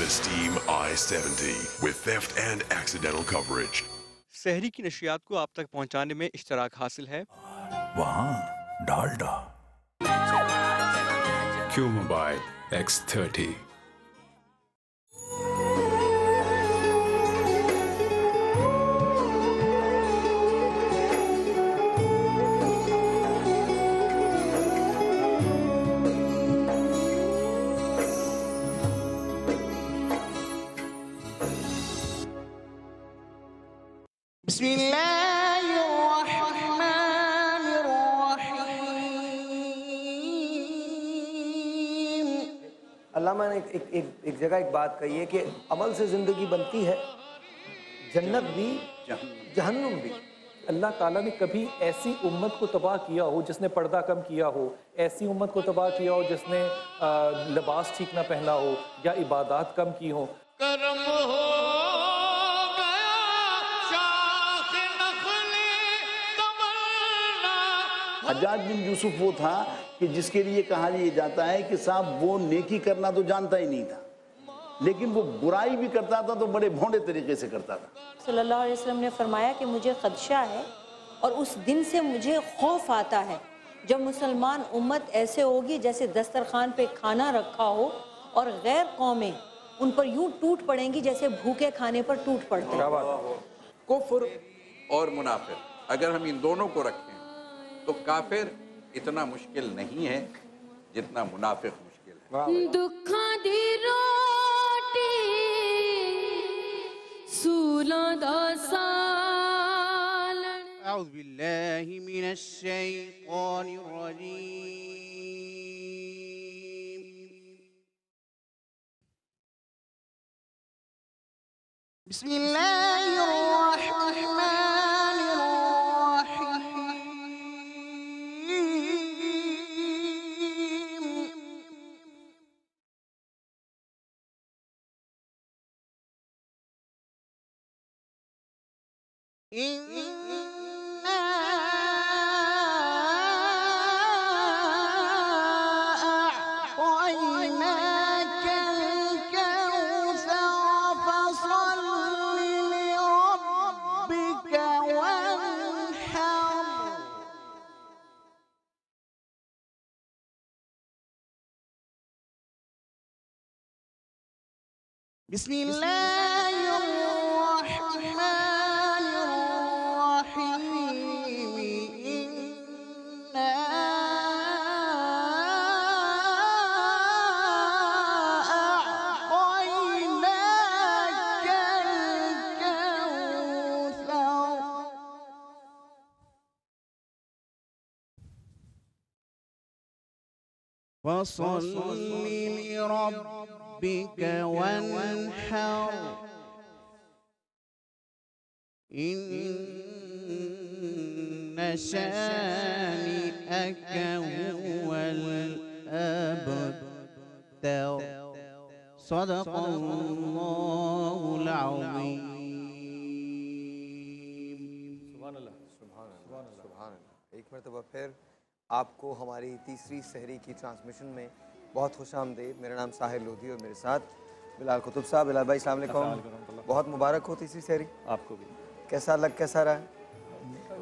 Steam I-70 with theft and accidental coverage. सहरी की नशियात को आप तक पहुंचाने में इश्तराक हासिल है। वहाँ डालडा। Q Mobile X30। अल्लामा ने एक जगह एक बात कही है कि अमल से ज़िंदगी बनती है, जन्नत भी जहन्नुम भी। अल्लाह ताला ने कभी ऐसी उम्मत को तबाह किया हो जिसने पर्दा कम किया हो, ऐसी उम्मत को तबाह किया हो जिसने लिबास ठीक ना पहना हो या इबादत कम की हो। करम हो हज्जाज बिन यूसुफ वो था कि जिसके लिए कहा जाता है कि साहब वो नेकी करना तो जानता ही नहीं था, लेकिन वो बुराई भी करता था तो बड़े भोंडे तरीके से करता था। सल्लल्लाहु अलैहि वसल्लम ने फरमाया कि मुझे खदशा है और उस दिन से मुझे खौफ आता है जब मुसलमान उम्मत ऐसे होगी जैसे दस्तरखान पे खाना रखा हो और गैर कौमें उन पर यूं टूट पड़ेंगी जैसे भूखे खाने पर टूट पड़ते हैं। कुफ्र और मुनाफिक, अगर हम इन दोनों को रखें तो काफिर इतना मुश्किल नहीं है जितना मुनाफिक मुश्किल है। दुखा दी रोटी सूला दा सालन। अऊज़ु बिल्लाहि मिनश शैतानिर रजीम। बिस्मिल्लाहिर रहमानिर रहीम। फसल्लि लिरब्बिक वन्हर इन्न शानिअक हुवल अबतर। सदक़ल्लाहुल अज़ीम। सुभान अल्लाह, सुभान अल्लाह, सुभान अल्लाह। एक मरतबा फिर आपको हमारी तीसरी सहरी की ट्रांसमिशन में बहुत खुशामदीद। मेरा नाम साहिल लोधी और मेरे साथ बिलाल कुतुब साहब। बिलाल भाई अस्सलाम वालेकुम, बहुत मुबारक हो तीसरी सहरी। आपको भी। कैसा रहा?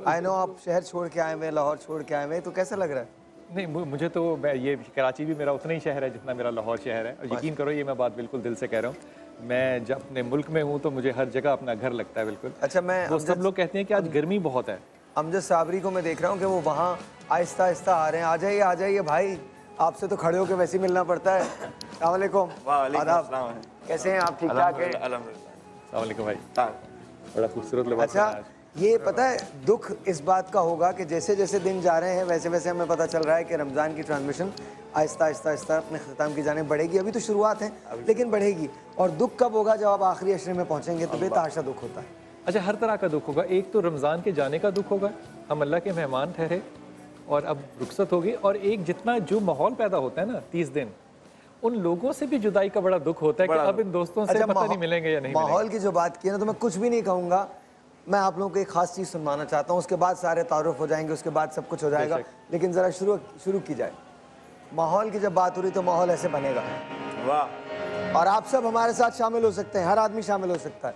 आई नो आप शहर छोड़ के आए हुए, लाहौर छोड़ के आए हुए, तो कैसा लग रहा है? नहीं, मुझे तो ये कराची भी मेरा उतना ही शहर है जितना मेरा लाहौर शहर है, और यकीन करो ये मैं बात बिल्कुल दिल से कह रहा हूँ। मैं जब अपने मुल्क में हूँ तो मुझे हर जगह अपना घर लगता है बिल्कुल। अच्छा, मैं वो सब लोग कहते हैं कि आज गर्मी बहुत है। अमजद साबरी को मैं देख रहा हूँ कि वो वहाँ आहिस्ता आहिस्ता आ रहे हैं। आ जाइए भाई, आपसे तो खड़े होकर वैसे ही मिलना पड़ता है। अस्सलाम वालेकुम। आदाब, कैसे हैं आप? ठीक ठाक हैं? अस्सलाम वालेकुम भाई, बड़ा खूबसूरत लिबास। अच्छा, ये पता है दुख इस बात का होगा कि जैसे जैसे दिन जा रहे हैं वैसे वैसे हमें पता चल रहा है कि रमज़ान की ट्रांसमिशन आहिस्ता आहिस्ता अपने ख़त्म की जाने बढ़ेगी। अभी तो शुरुआत है लेकिन बढ़ेगी। और दुख कब होगा? जब आप आखिरी अशरे में पहुँचेंगे तो बेतहाशा दुख होता है। अच्छा, हर तरह का दुख होगा। एक तो रमज़ान के जाने का दुख होगा, हम अल्लाह के मेहमान ठहरे और अब रुखसत होगी। और एक जितना जो माहौल पैदा होता है ना 30 दिन, उन लोगों से भी जुदाई का बड़ा दुख होता है कि अब इन दोस्तों से पता नहीं मिलेंगे या नहीं। माहौल की जो बात की ना, तो मैं कुछ भी नहीं कहूँगा। मैं आप लोगों को एक खास चीज़ सुनवाना चाहता हूँ, उसके बाद सारे तारुफ हो जाएंगे, उसके बाद सब कुछ हो जाएगा। लेकिन ज़रा शुरू की जाए। माहौल की जब बात हो रही तो माहौल ऐसे बनेगा। वाह, और आप सब हमारे साथ शामिल हो सकते हैं, हर आदमी शामिल हो सकता है।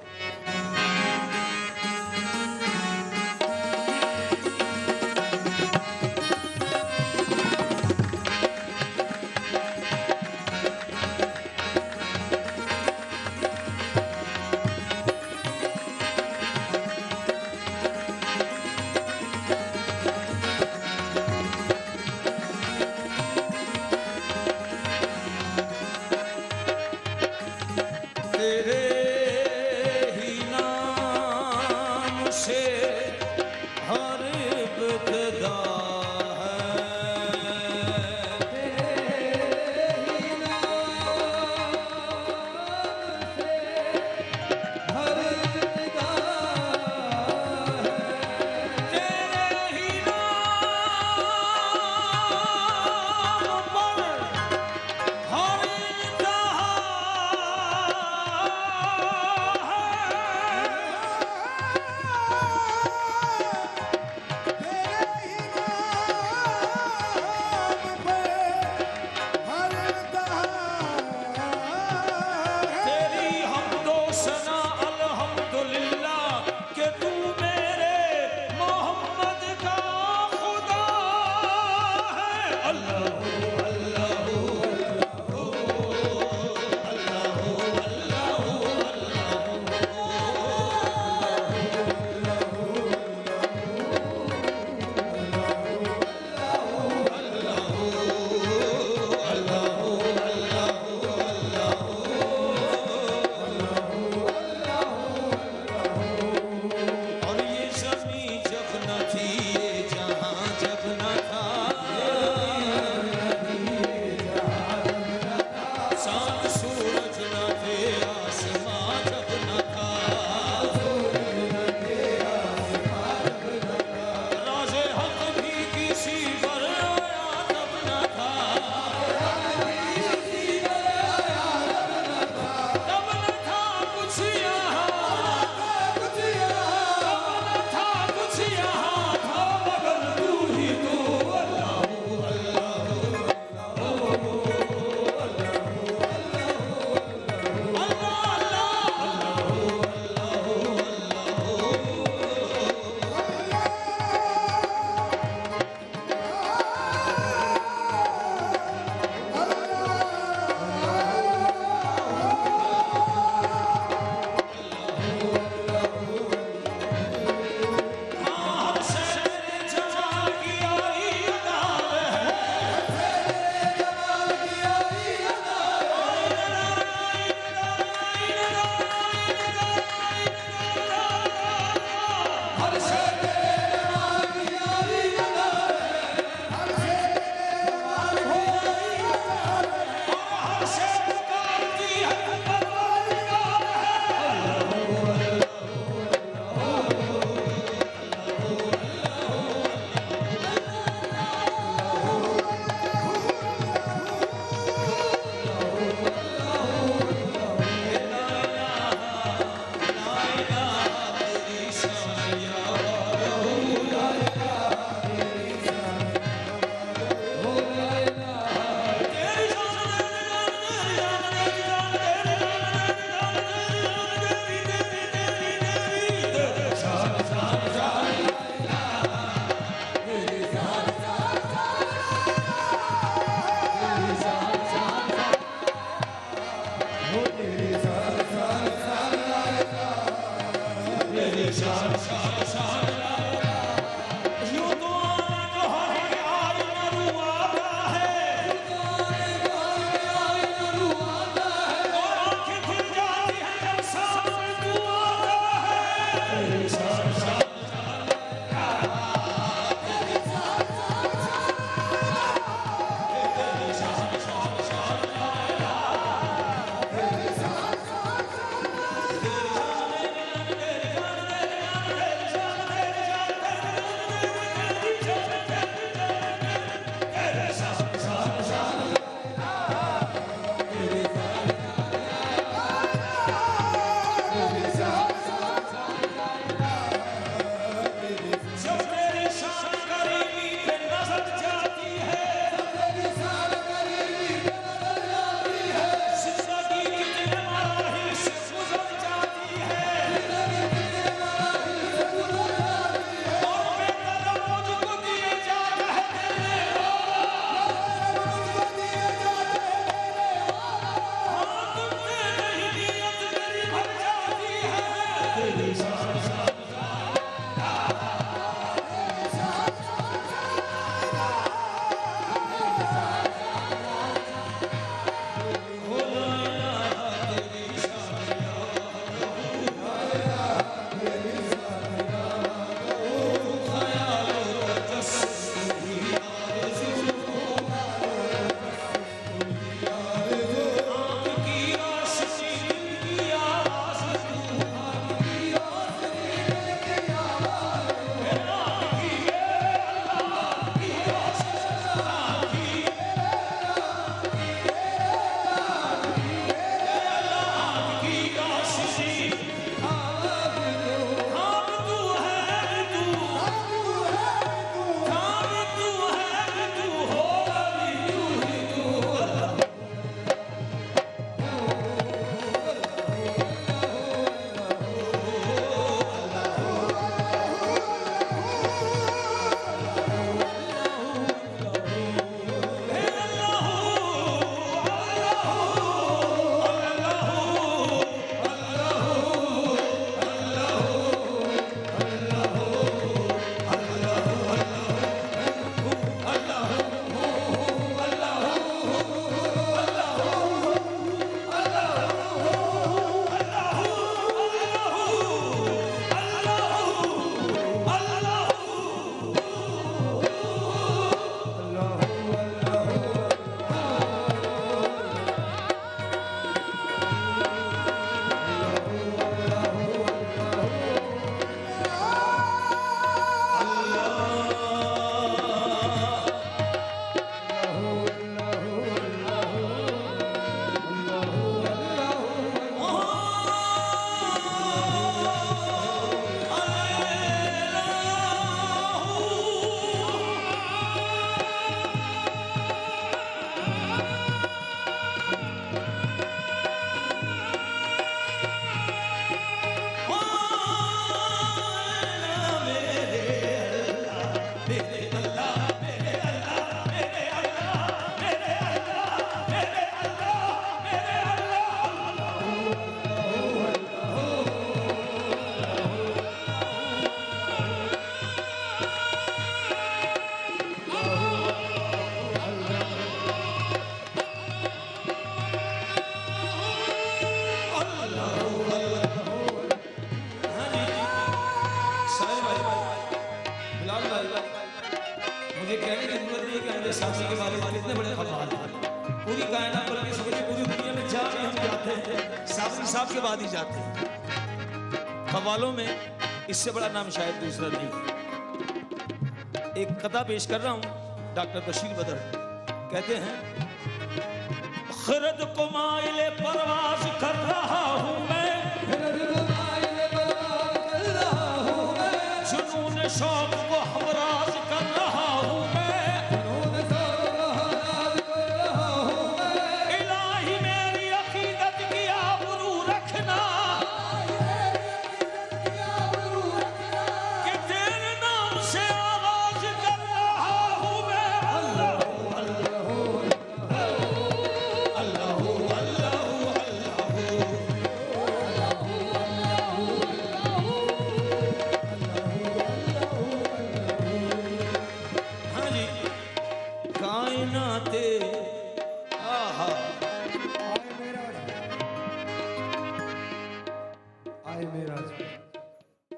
तेरे ही नाम पूरी कायनात बल्कि समझिए पूरी दुनिया में जहाँ भी हम जाते हैं साहब साहब के बाद ही जाते हैं। कव्वालों में इससे बड़ा नाम शायद दूसरा नहीं। एक कथा पेश कर रहा हूँ, डॉक्टर बशीर बदर कहते हैं, खरद को माइले परवाज कर रहा हूँ मैं, जुनून शौक को हमराज कर रहा हूँ मैं, इलाही मेरी अकीदत की आबरू रखना, कि तेरे नाम से आवाज कर रहा हूँ मैं। अल्लाह अल्लाह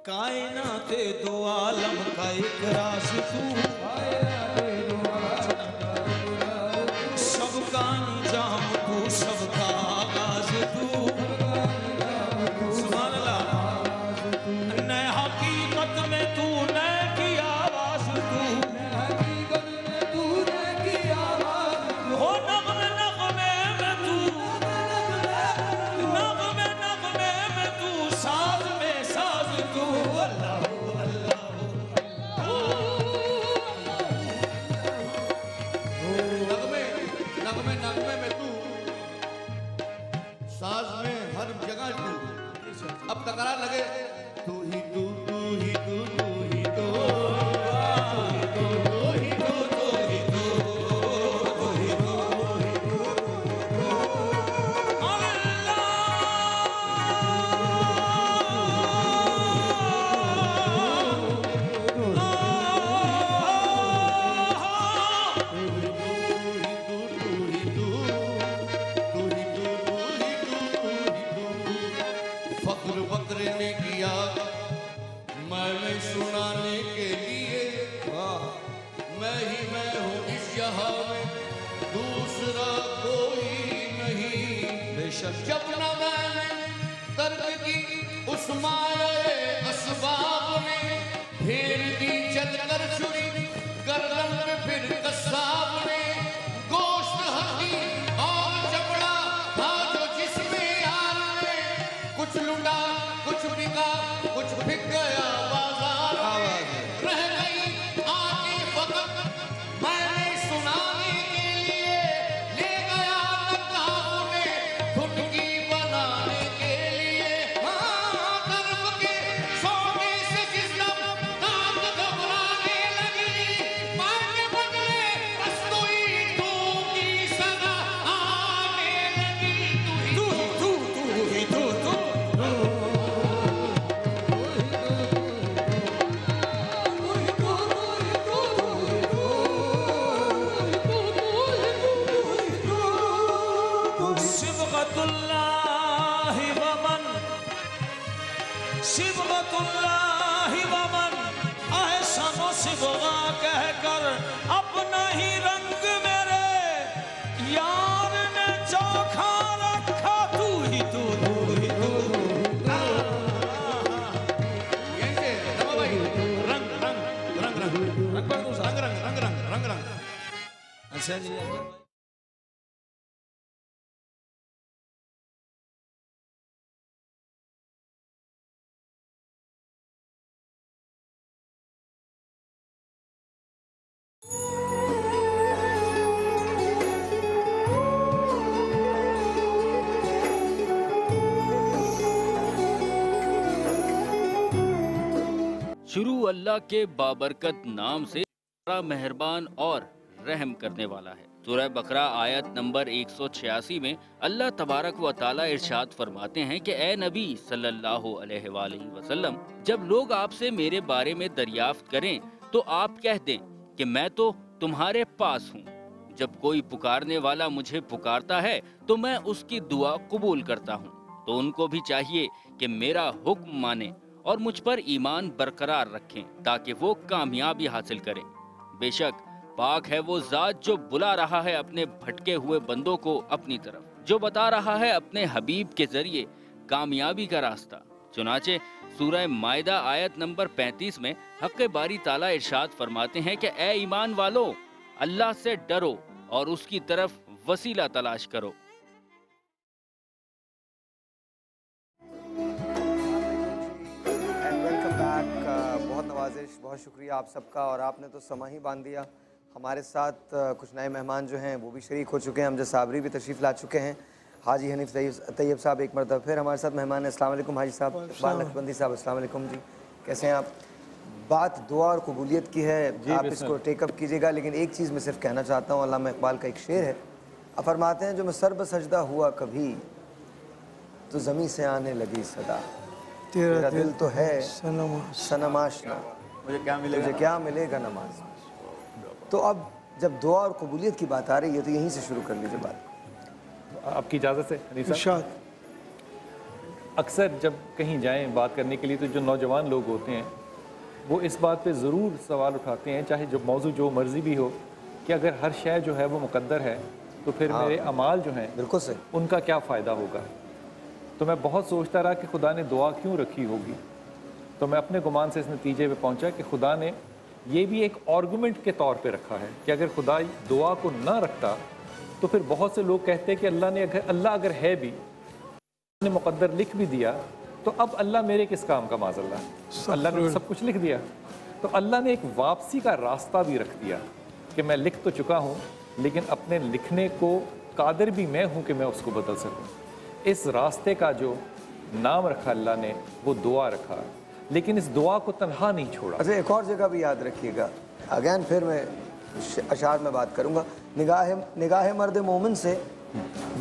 कायनाते दो आलम का एक राज तू, सबका अंजाम तू, सबका आगाज तू, सुभान अल्लाह। नए हकीकत में तू नए की आवाज तू, हो नग़मे नग़मे में तू, नग़मे नग़मे में तू, साज में साज तू। अल्लाह नगमे नगमे में तू, साज में हर जगह तू। अब तकरार लगे तू ही तू, तू ही तू, तू ही तू, फक्र बकरे ने किया मैंने सुनाने के लिए, मैं ही मैं हूँ इस यहाँ में, दूसरा कोई नहीं। बेशक जब न मैंने तर्क की उस माये असबाब में, फेर दी चलकर छुरी गर्दन पे फिर कसाब ने, गोश्त हड्डी और चमड़ा था जो जिसमें यार ने, कुछ लुटा कुछ बिका कुछ बिक गया बाजार में, रह गई आके फकत मैंने सुनाने के लिए, ले गया नकाब में धुनकी बनाने के लिए। हाँ कर्म के सोने से जिस दम नाक घबराने लगी, मार के बदले रस्तोई तू की सदा आने लगी। तू ही तू सिबगतुल्लाहि वमन, सिबगतुल्लाहि वमन, एहसानो सिबगा कहकर अपना ही रंग मेरे यार ने चोखा रखा। तू ही तू, तू ही तू। यहीं से रमा भाई, रंग रंग रंग रंग रंग पर दूसरा रंग रंग रंग रंग रंग रंग। अच्छा जी शुरू अल्लाह के बाबरकत नाम से, बड़ा मेहरबान और रहम करने वाला है। सूरह बकरा आयत नंबर 186 में अल्लाह तबारक व ताला इरशाद फरमाते हैं कि ए नबी सल्लल्लाहु अलैहि वसल्लम, जब लोग आपसे मेरे बारे में दरियाफ्त करें तो आप कह दें कि मैं तो तुम्हारे पास हूँ। जब कोई पुकारने वाला मुझे पुकारता है तो मैं उसकी दुआ कबूल करता हूँ। तो उनको भी चाहिए कि मेरा हुक्म माने और मुझ पर ईमान बरकरार रखें ताकि वो कामयाबी हासिल करें। बेशक पाक है वो ज़ात जो बुला रहा है अपने भटके हुए बंदों को अपनी तरफ, जो बता रहा है अपने हबीब के जरिए कामयाबी का रास्ता। चुनाचे सूरह मायदा आयत नंबर 35 में हक़ बारी ताला इरशाद फरमाते हैं कि ए ईमान वालों, अल्लाह से डरो और उसकी तरफ वसीला तलाश करो। बहुत नवाजिश, बहुत शुक्रिया आप सबका। और आपने तो समा ही बांध दिया। हमारे साथ कुछ नए मेहमान जो हैं वो भी शरीक हो चुके हैं। अमजद साबरी भी तशरीफ़ ला चुके हैं। हाजी हनीफ तैयब साहब एक मरतबा फिर हमारे साथ मेहमान हैं। अस्सलाम वालेकुम हाजी साहब। इकबाल नक्शबंदी साहब अस्सलाम वालेकुम जी, कैसे हैं आप? बात दुआ और कबूलियत की है, आप इसको टेकअप कीजिएगा। लेकिन एक चीज़ मैं सिर्फ कहना चाहता हूँ, अल्लामा इकबाल का एक शेर है, आप फरमाते हैं जो मैं सर बसजदा हुआ कभी तो ज़मीं से आने लगी सदा, तेरा दिल तो है सनमाशना, मुझे क्या मिलेगा नमाज। तो अब जब दुआ और कबूलियत की बात आ रही है तो यहीं से शुरू कर लीजिए बात। आपकी इजाज़त से हनीफा, अक्सर जब कहीं जाएं बात करने के लिए तो जो नौजवान लोग होते हैं वो इस बात पे ज़रूर सवाल उठाते हैं, चाहे जो मौजू जो मर्ज़ी भी हो, कि अगर हर शय जो है वो मुकद्दर है तो फिर मेरे अमाल जो हैं बिल्कुल से उनका क्या फ़ायदा होगा। तो मैं बहुत सोचता रहा कि खुदा ने दुआ क्यों रखी होगी। तो मैं अपने गुमान से इस नतीजे पे पहुंचा कि खुदा ने ये भी एक आर्गूमेंट के तौर पे रखा है कि अगर खुदा दुआ को ना रखता तो फिर बहुत से लोग कहते हैं कि अल्लाह अगर है भी, ने मुकद्दर लिख भी दिया तो अब अल्लाह मेरे किस काम का माज़ल्ला, अल्लाह ने सब कुछ लिख दिया। तो अल्लाह ने एक वापसी का रास्ता भी रख दिया कि मैं लिख तो चुका हूँ लेकिन अपने लिखने को कादिर भी मैं हूँ कि मैं उसको बदल सकूँ। इस रास्ते का जो नाम रखा अल्लाह ने वो दुआ रखा, लेकिन इस दुआ को तन्हा नहीं छोड़ा। अच्छा, एक और जगह भी याद रखिएगा, अगैन फिर मैं अशार में बात करूँगा, निगाह मर्द मोमिन से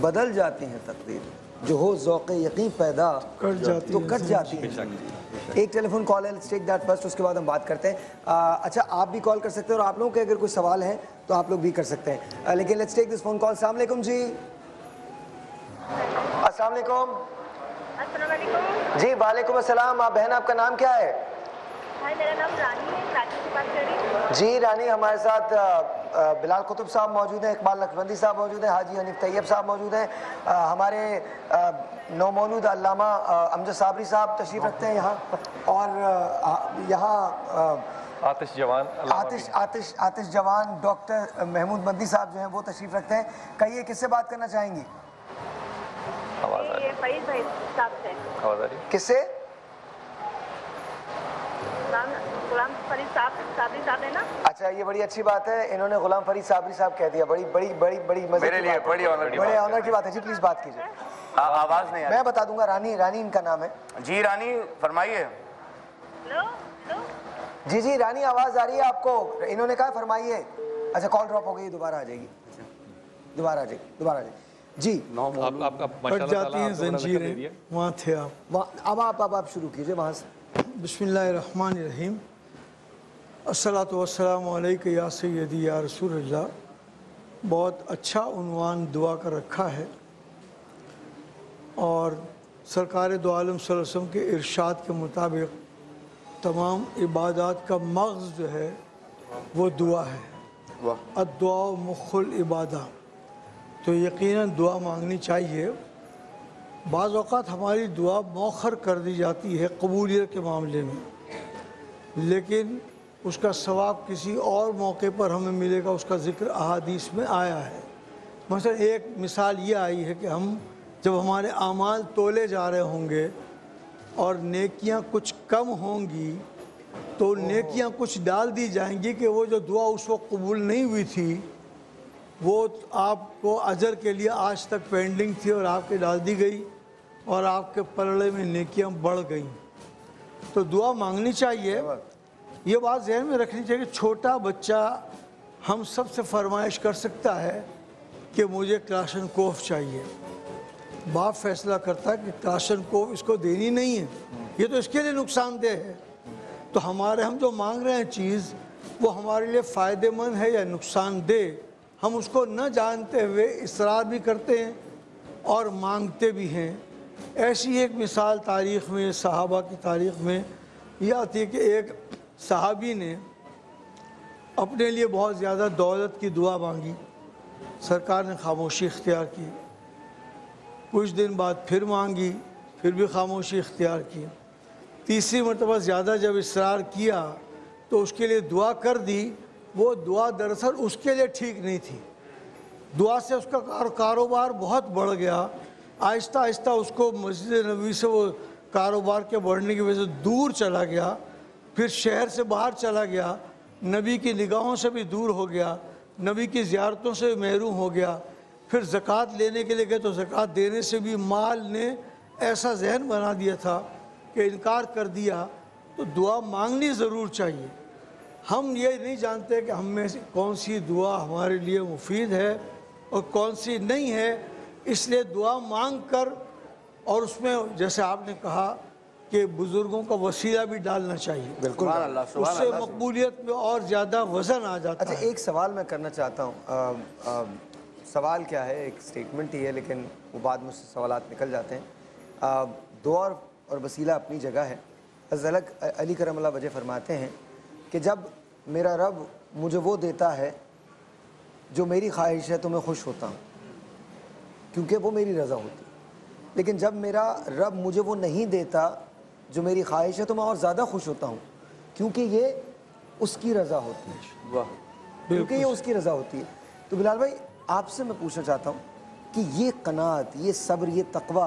बदल जाती हैं तकदीर, जो हो ज़ौक़े यकीन पैदा तो कट जाती है। एक टेलीफोन कॉल है, लेट्स टेक दैट फर्स्ट, उसके बाद हम बात करते हैं। अच्छा, आप भी कॉल कर सकते हैं और आप लोगों के अगर कोई सवाल है तो आप लोग भी कर सकते हैं। लेकिन let's take this phone call. अस्सलाम वालेकुम जी। अस्सलाम वालेकुम जी। वालेकुम अस्सलाम। आप बहन, आपका नाम क्या है? मेरा नाम रानी है, कराची से बात कर रही हूँ। जी रानी, हमारे साथ बिलाल कुतुब साहब मौजूद हैं, इकबाल नक्शबंदी साहब मौजूद हैं, हाजी हनीफ तैयब साहब मौजूद हैं, हमारे नौमौलूद अल्लामा अमजद साबरी साहब तशरीफ़ रखते हैं यहाँ, और यहाँ आतिश जवान डॉक्टर महमूद बंदी साहब जो हैं वो तशरीफ़ रखते हैं। कहिए किससे बात करना चाहेंगी? फरीद भाई साहब से। किससे? गुलाम फरीद साबरी साहब है ना। अच्छा, ये बड़ी अच्छी बात है, इन्होंने गुलाम फरीद साबरी साहब कह दिया। बड़ी बड़ी बड़ी बड़ी मजे मेरे लिए बड़ी ऑनर की बात है जी। प्लीज बात कीजिए। आवाज नहीं आ रही। मैं बता दूंगा। रानी इनका नाम है जी। रानी फरमाइए। जी रानी, आवाज आ रही है आपको? इन्होंने कहा फरमाइए। अच्छा, कॉल ड्रॉप हो गई, दोबारा आ जाएगी, दोबारा आ जाएगी जी। कट जाती हैं जंजीरें, वहाँ थे आप। अब आप शुरू कीजिए वहाँ से। बिस्मिल्लाहिर्रहमानिर्रहीम। अस्सलातु वस्सलामु अलैका या सय्यदी या रसूलल्लाह। बहुत अच्छा उन्वान दुआ का रखा है, और सरकार दो आलम सल्लल्लाहु अलैहि वसल्लम के इरशाद के मुताबिक तमाम इबादत का मग़ज़ जो है वो दुआ है। अद्दुआ मुख़ुल इबादा, तो यकीनन दुआ मांगनी चाहिए। बाज़ औक़ात हमारी दुआ मौखर कर दी जाती है कबूलियत के मामले में, लेकिन उसका सवाब किसी और मौके पर हमें मिलेगा, उसका ज़िक्र अहादीस में आया है। मसलन एक मिसाल ये आई है कि हम जब हमारे आमाल तोले जा रहे होंगे और नेकियां कुछ कम होंगी तो नेकियां कुछ डाल दी जाएंगी कि वो जो दुआ उस वक्त कबूल नहीं हुई थी वो आपको अजर के लिए आज तक पेंडिंग थी और आपके डाल दी गई और आपके पलड़े में नेकियां बढ़ गई। तो दुआ मांगनी चाहिए। ये बात ज़हन में रखनी चाहिए कि छोटा बच्चा हम सब से फरमाइश कर सकता है कि मुझे क्लाशनकोफ चाहिए। बाप फैसला करता है कि क्लाशनकोफ इसको देनी नहीं है, ये तो इसके लिए नुकसानदेह है। तो हम जो मांग रहे हैं चीज़ वो हमारे लिए फ़ायदेमंद है या नुकसानदेह, हम उसको न जानते हुए इसरार भी करते हैं और मांगते भी हैं। ऐसी एक मिसाल तारीख़ में, सहाबा की तारीख़ में यह आती है कि एक सहाबी ने अपने लिए बहुत ज़्यादा दौलत की दुआ मांगी, सरकार ने खामोशी इख्तियार की। कुछ दिन बाद फिर मांगी, फिर भी खामोशी इख्तियार की। तीसरी मरतबा ज़्यादा जब इसरार किया तो उसके लिए दुआ कर दी। वो दुआ दरअसल उसके लिए ठीक नहीं थी। दुआ से उसका कारोबार बहुत बढ़ गया। आहिस्ता आहिस्ता उसको मस्जिद नबवी से वो कारोबार के बढ़ने की वजह से दूर चला गया, फिर शहर से बाहर चला गया, नबी की निगाहों से भी दूर हो गया, नबी की ज़ियारतों से महरूम हो गया। फिर ज़कात लेने के लिए गए तो ज़कात देने से भी माल ने ऐसा जहन बना दिया था कि इनकार कर दिया। तो दुआ मांगनी ज़रूर चाहिए। हम ये नहीं जानते कि हम में से कौन सी दुआ हमारे लिए मुफीद है और कौन सी नहीं है, इसलिए दुआ मांग कर और उसमें जैसे आपने कहा कि बुज़ुर्गों का वसीला भी डालना चाहिए। बिल्कुल, उससे मकबूलियत में और ज़्यादा वज़न आ जाता है। अच्छा, एक सवाल मैं करना चाहता हूँ। सवाल क्या है, एक स्टेटमेंट ही है, लेकिन वो बाद में उससे सवालात निकल जाते हैं। दुआ और वसीला अपनी जगह है। हज़रत अली करम वजह फरमाते हैं कि जब मेरा रब मुझे वो देता है जो मेरी ख्वाहिश है तो मैं खुश होता हूँ, क्योंकि वो मेरी रज़ा होती है। लेकिन जब मेरा रब मुझे वो नहीं देता जो मेरी ख्वाहिश है तो मैं और ज़्यादा खुश होता हूँ, क्योंकि ये उसकी रज़ा होती है। वाह, क्योंकि ये उसकी रज़ा होती है। तो बिलाल भाई, आपसे मैं पूछना चाहता हूँ कि ये कनात, ये सब्र, ये तकवा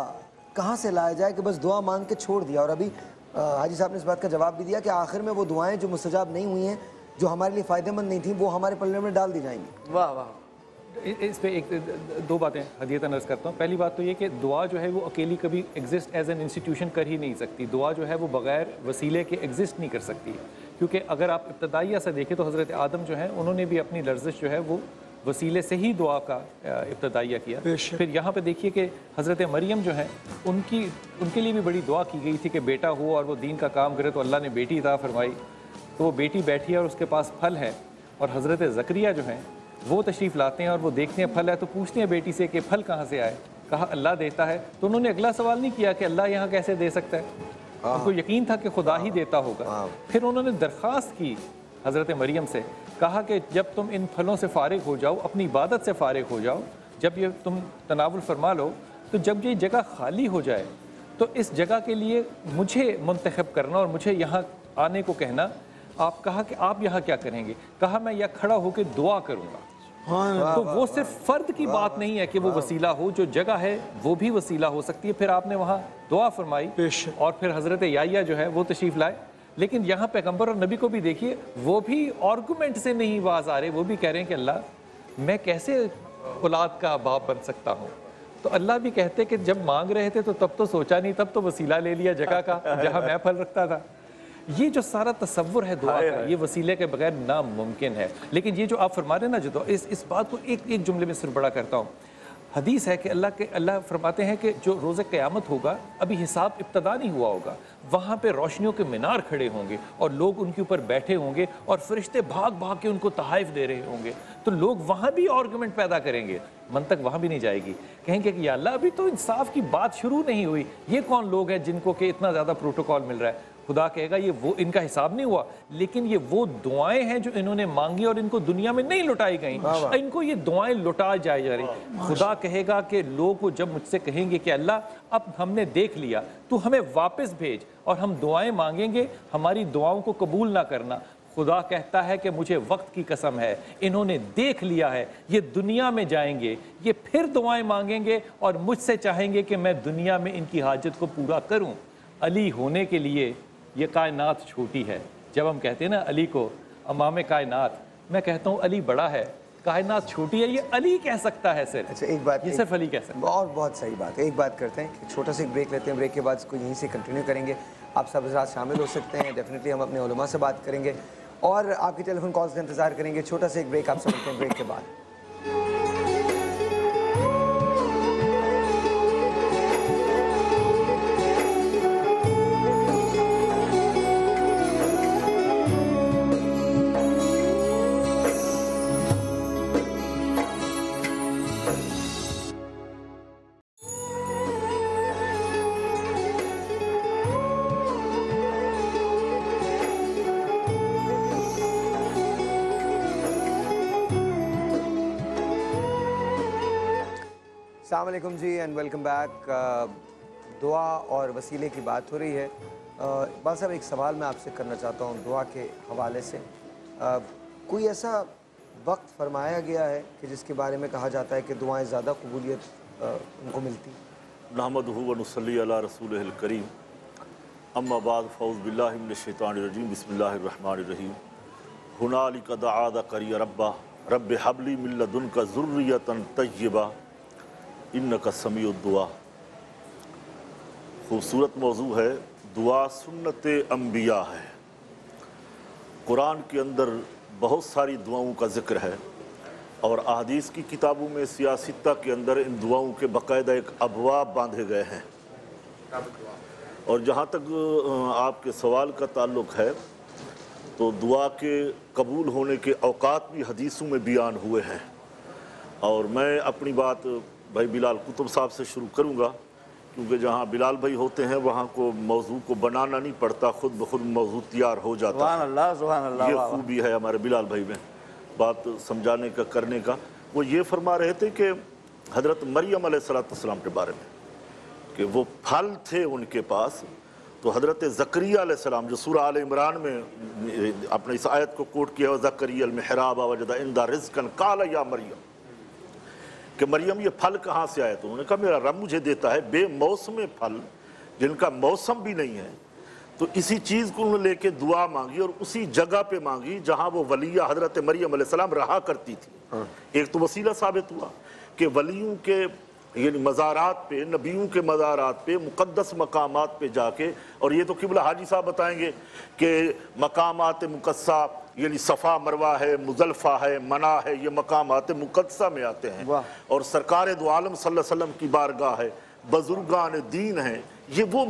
कहाँ से लाया जाए कि बस दुआ मांग के छोड़ दिया। और अभी हाजी साहब ने इस बात का जवाब भी दिया कि आखिर में वो दुआएं जो मुस्तजाब नहीं हुई हैं, जो हमारे लिए फ़ायदेमंद नहीं थी, वो हमारे पल्ले में डाल दी जाएंगी। वाह वाह। इस पे एक दो बातें हदीयतन अर्ज़ करता हूँ। पहली बात तो ये कि दुआ जो है वो अकेली कभी एग्जिस्ट एज एन इंस्टीट्यूशन कर ही नहीं सकती। दुआ जो है वो बग़ैर वसीले के एग्जिस्ट नहीं कर सकती, क्योंकि अगर आप इब्तदाइया से देखें तो हज़रत आदम जो है उन्होंने भी अपनी लर्जिश जो है वो वसीले से ही दुआ का इब्तदाइया किया। फिर यहाँ पे देखिए कि हज़रत मरियम जो है उनके लिए भी बड़ी दुआ की गई थी कि बेटा हो और वो दीन का काम करे, तो अल्लाह ने बेटी अता फरमाई। तो वो बेटी बैठी है और उसके पास फल है, और हज़रत ज़करिया जो हैं वो तशरीफ़ लाते हैं और वो देखते हैं फल है, तो पूछते हैं बेटी से कि फल कहाँ से आए। कहा अल्लाह देता है। तो उन्होंने अगला सवाल नहीं किया कि अल्लाह यहाँ कैसे दे सकता है, उनको यकीन था कि खुदा ही देता होगा। फिर उन्होंने दरख्वास्त की हज़रत मरियम से, कहा कि जब तुम इन फलों से फ़ारिग हो जाओ, अपनी इबादत से फ़ारिग हो जाओ, जब ये तुम तनावुल फरमा लो, तो जब ये जगह खाली हो जाए तो इस जगह के लिए मुझे मुंतखब करना और मुझे यहाँ आने को कहना। आप कहा कि आप यहाँ क्या करेंगे? कहा मैं यहाँ खड़ा होकर दुआ करूँगा। तो वो सिर्फ फ़र्द की बात नहीं है कि वो वसीला हो, जो जगह है वो भी वसीला हो सकती है। फिर आपने वहाँ दुआ फरमाई और फिर हज़रत याहिया जो है वो तशरीफ़ लाए। लेकिन यहाँ पैगम्बर और नबी को भी देखिए, वो भी आर्गूमेंट से नहीं बाज आ रहे, वो भी कह रहे हैं कि अल्लाह मैं कैसे औलाद का बाप बन सकता हूँ। तो अल्लाह भी कहते कि जब मांग रहे थे तो तब तो सोचा नहीं, तब तो वसीला ले लिया जगह का जहाँ मैं फल रखता था। ये जो सारा तसव्वुर है दुआ का, ये वसीले के बगैर नामुमकिन है। लेकिन ये जो आप फरमा रहे हैं ना, जो इस बात को एक जुमले में सिर्फ बड़ा करता हूँ। हदीस है कि अल्लाह फरमाते हैं कि जो रोज़े क़यामत होगा, अभी हिसाब इब्तदा नहीं हुआ होगा, वहाँ पे रोशनियों के मीनार खड़े होंगे और लोग उनके ऊपर बैठे होंगे और फरिश्ते भाग भाग के उनको तहाइफ दे रहे होंगे। तो लोग वहाँ भी आर्गूमेंट पैदा करेंगे, मंतक वहाँ भी नहीं जाएगी। कहेंगे कि या अल्लाह अभी तो इंसाफ की बात शुरू नहीं हुई, ये कौन लोग हैं जिनको कि इतना ज़्यादा प्रोटोकॉल मिल रहा है। खुदा कहेगा ये वो इनका हिसाब नहीं हुआ, लेकिन ये वो दुआएं हैं जो इन्होंने मांगी और इनको दुनिया में नहीं लुटाई गई, इनको ये दुआएं लुटा जा रही। खुदा कहेगा कि लोग जब मुझसे कहेंगे कि अल्लाह अब हमने देख लिया, तू हमें वापस भेज और हम दुआएं मांगेंगे, हमारी दुआओं को कबूल ना करना। खुदा कहता है कि मुझे वक्त की कसम है, इन्होंने देख लिया है, ये दुनिया में जाएंगे, ये फिर दुआएं मांगेंगे और मुझसे चाहेंगे कि मैं दुनिया में इनकी हाजत को पूरा करूं। अली होने के लिए ये कायनात छोटी है। जब हम कहते हैं ना अली को अमाम कायनात, मैं कहता हूँ अली बड़ा है, कायनात छोटी है, ये अली कह सकता है सिर्फ। अच्छा, एक बात, ये सिर्फ अली कह सकता है। और बहुत सही बात है। एक बात करते हैं कि छोटा सा एक ब्रेक लेते हैं, ब्रेक के बाद इसको यहीं से कंटिन्यू करेंगे। आप सब हज़रात शामिल हो सकते हैं, डेफिनेटली हम अपने उलमा से बात करेंगे और आपकी टेलीफोन कॉल्स का इंतजार करेंगे। छोटा सा एक ब्रेक आप समझते हैं, ब्रेक के बाद। अस्सलाम वालेकुम जी एंड वेलकम बैक। दुआ और वसीले की बात हो रही है। बाल साहब, एक सवाल मैं आपसे करना चाहता हूँ दुआ के हवाले से। कोई ऐसा वक्त फरमाया गया है कि जिसके बारे में कहा जाता है कि दुआएं ज़्यादा कबूलियत उनको मिलती? नहमदुहु व नुसल्ली अला रसूलिहिल करीम, अम्मा बाद, फ़ौज़ बिल्लाहि मिनश शैतानिर रजीम, बिस्मिल्लाहिर रहमानिर रहीम। हुनालिका दआ ज़करिया रब्बा रब्बि हबली मिन लदुनका ज़ुर्रियतन तय्यबा इन्नका समीउद दुआ। खूबसूरत मौजू है। दुआ सुन्नत अंबिया है। कुरान के अंदर बहुत सारी दुआओं का जिक्र है और अहदीस की किताबों में सियासत्ता के अंदर इन दुआओं के बाकायदा एक अबवाब बांधे गए हैं। और जहाँ तक आपके सवाल का ताल्लुक है तो दुआ के कबूल होने के औकात भी हदीसों में बयान हुए हैं। और मैं अपनी बात भाई बिलाल कुतुब साहब से शुरू करूँगा, क्योंकि जहाँ बिलाल भाई होते हैं वहाँ को मौजू को बनाना नहीं पड़ता, खुद ब खुद मौजू तैयार हो जाता है। ये खूबी है हमारे बिलाल भाई में बात समझाने का, करने का। वो ये फरमा रहे थे कि हज़रत मरियम अलैहिस्सलाम के बारे में कि वो फल थे उनके पास, तो हज़रत ज़करिया अलैहिस्सलाम जो सूरह आल इमरान में अपने इस आयत को कोट किया, ज़करिया मिहराब वजदा इंदा रिज़्क़न क़ाल या मरियम, कि मरियम ये फल कहाँ से आए? तो उन्होंने कहा मेरा रब मुझे देता है बेमौसम फल जिनका मौसम भी नहीं है। तो इसी चीज़ को उन्होंने लेके दुआ मांगी और उसी जगह पे मांगी जहाँ वो वलिया हज़रत मरियम अलैहिस्सलाम रहा करती थी। एक तो वसीला साबित हुआ कि वलियों के यानी मज़ारात पे, नबियों के मज़ारात पे, मुक़द्दस मकामात पे जाके, और ये तो किबला हाजी साहब बताएंगे कि मकामात मुक़द्दसा यानी सफ़ा मरवा है, मुज़ल्फ़ा है, मना है, ये मकामात मुक़द्दसा में आते हैं। और सरकार दो आलम सल्लल्लाहु अलैहि वसल्लम की बारगाह है, बुज़ुर्गान दीन है, ये वो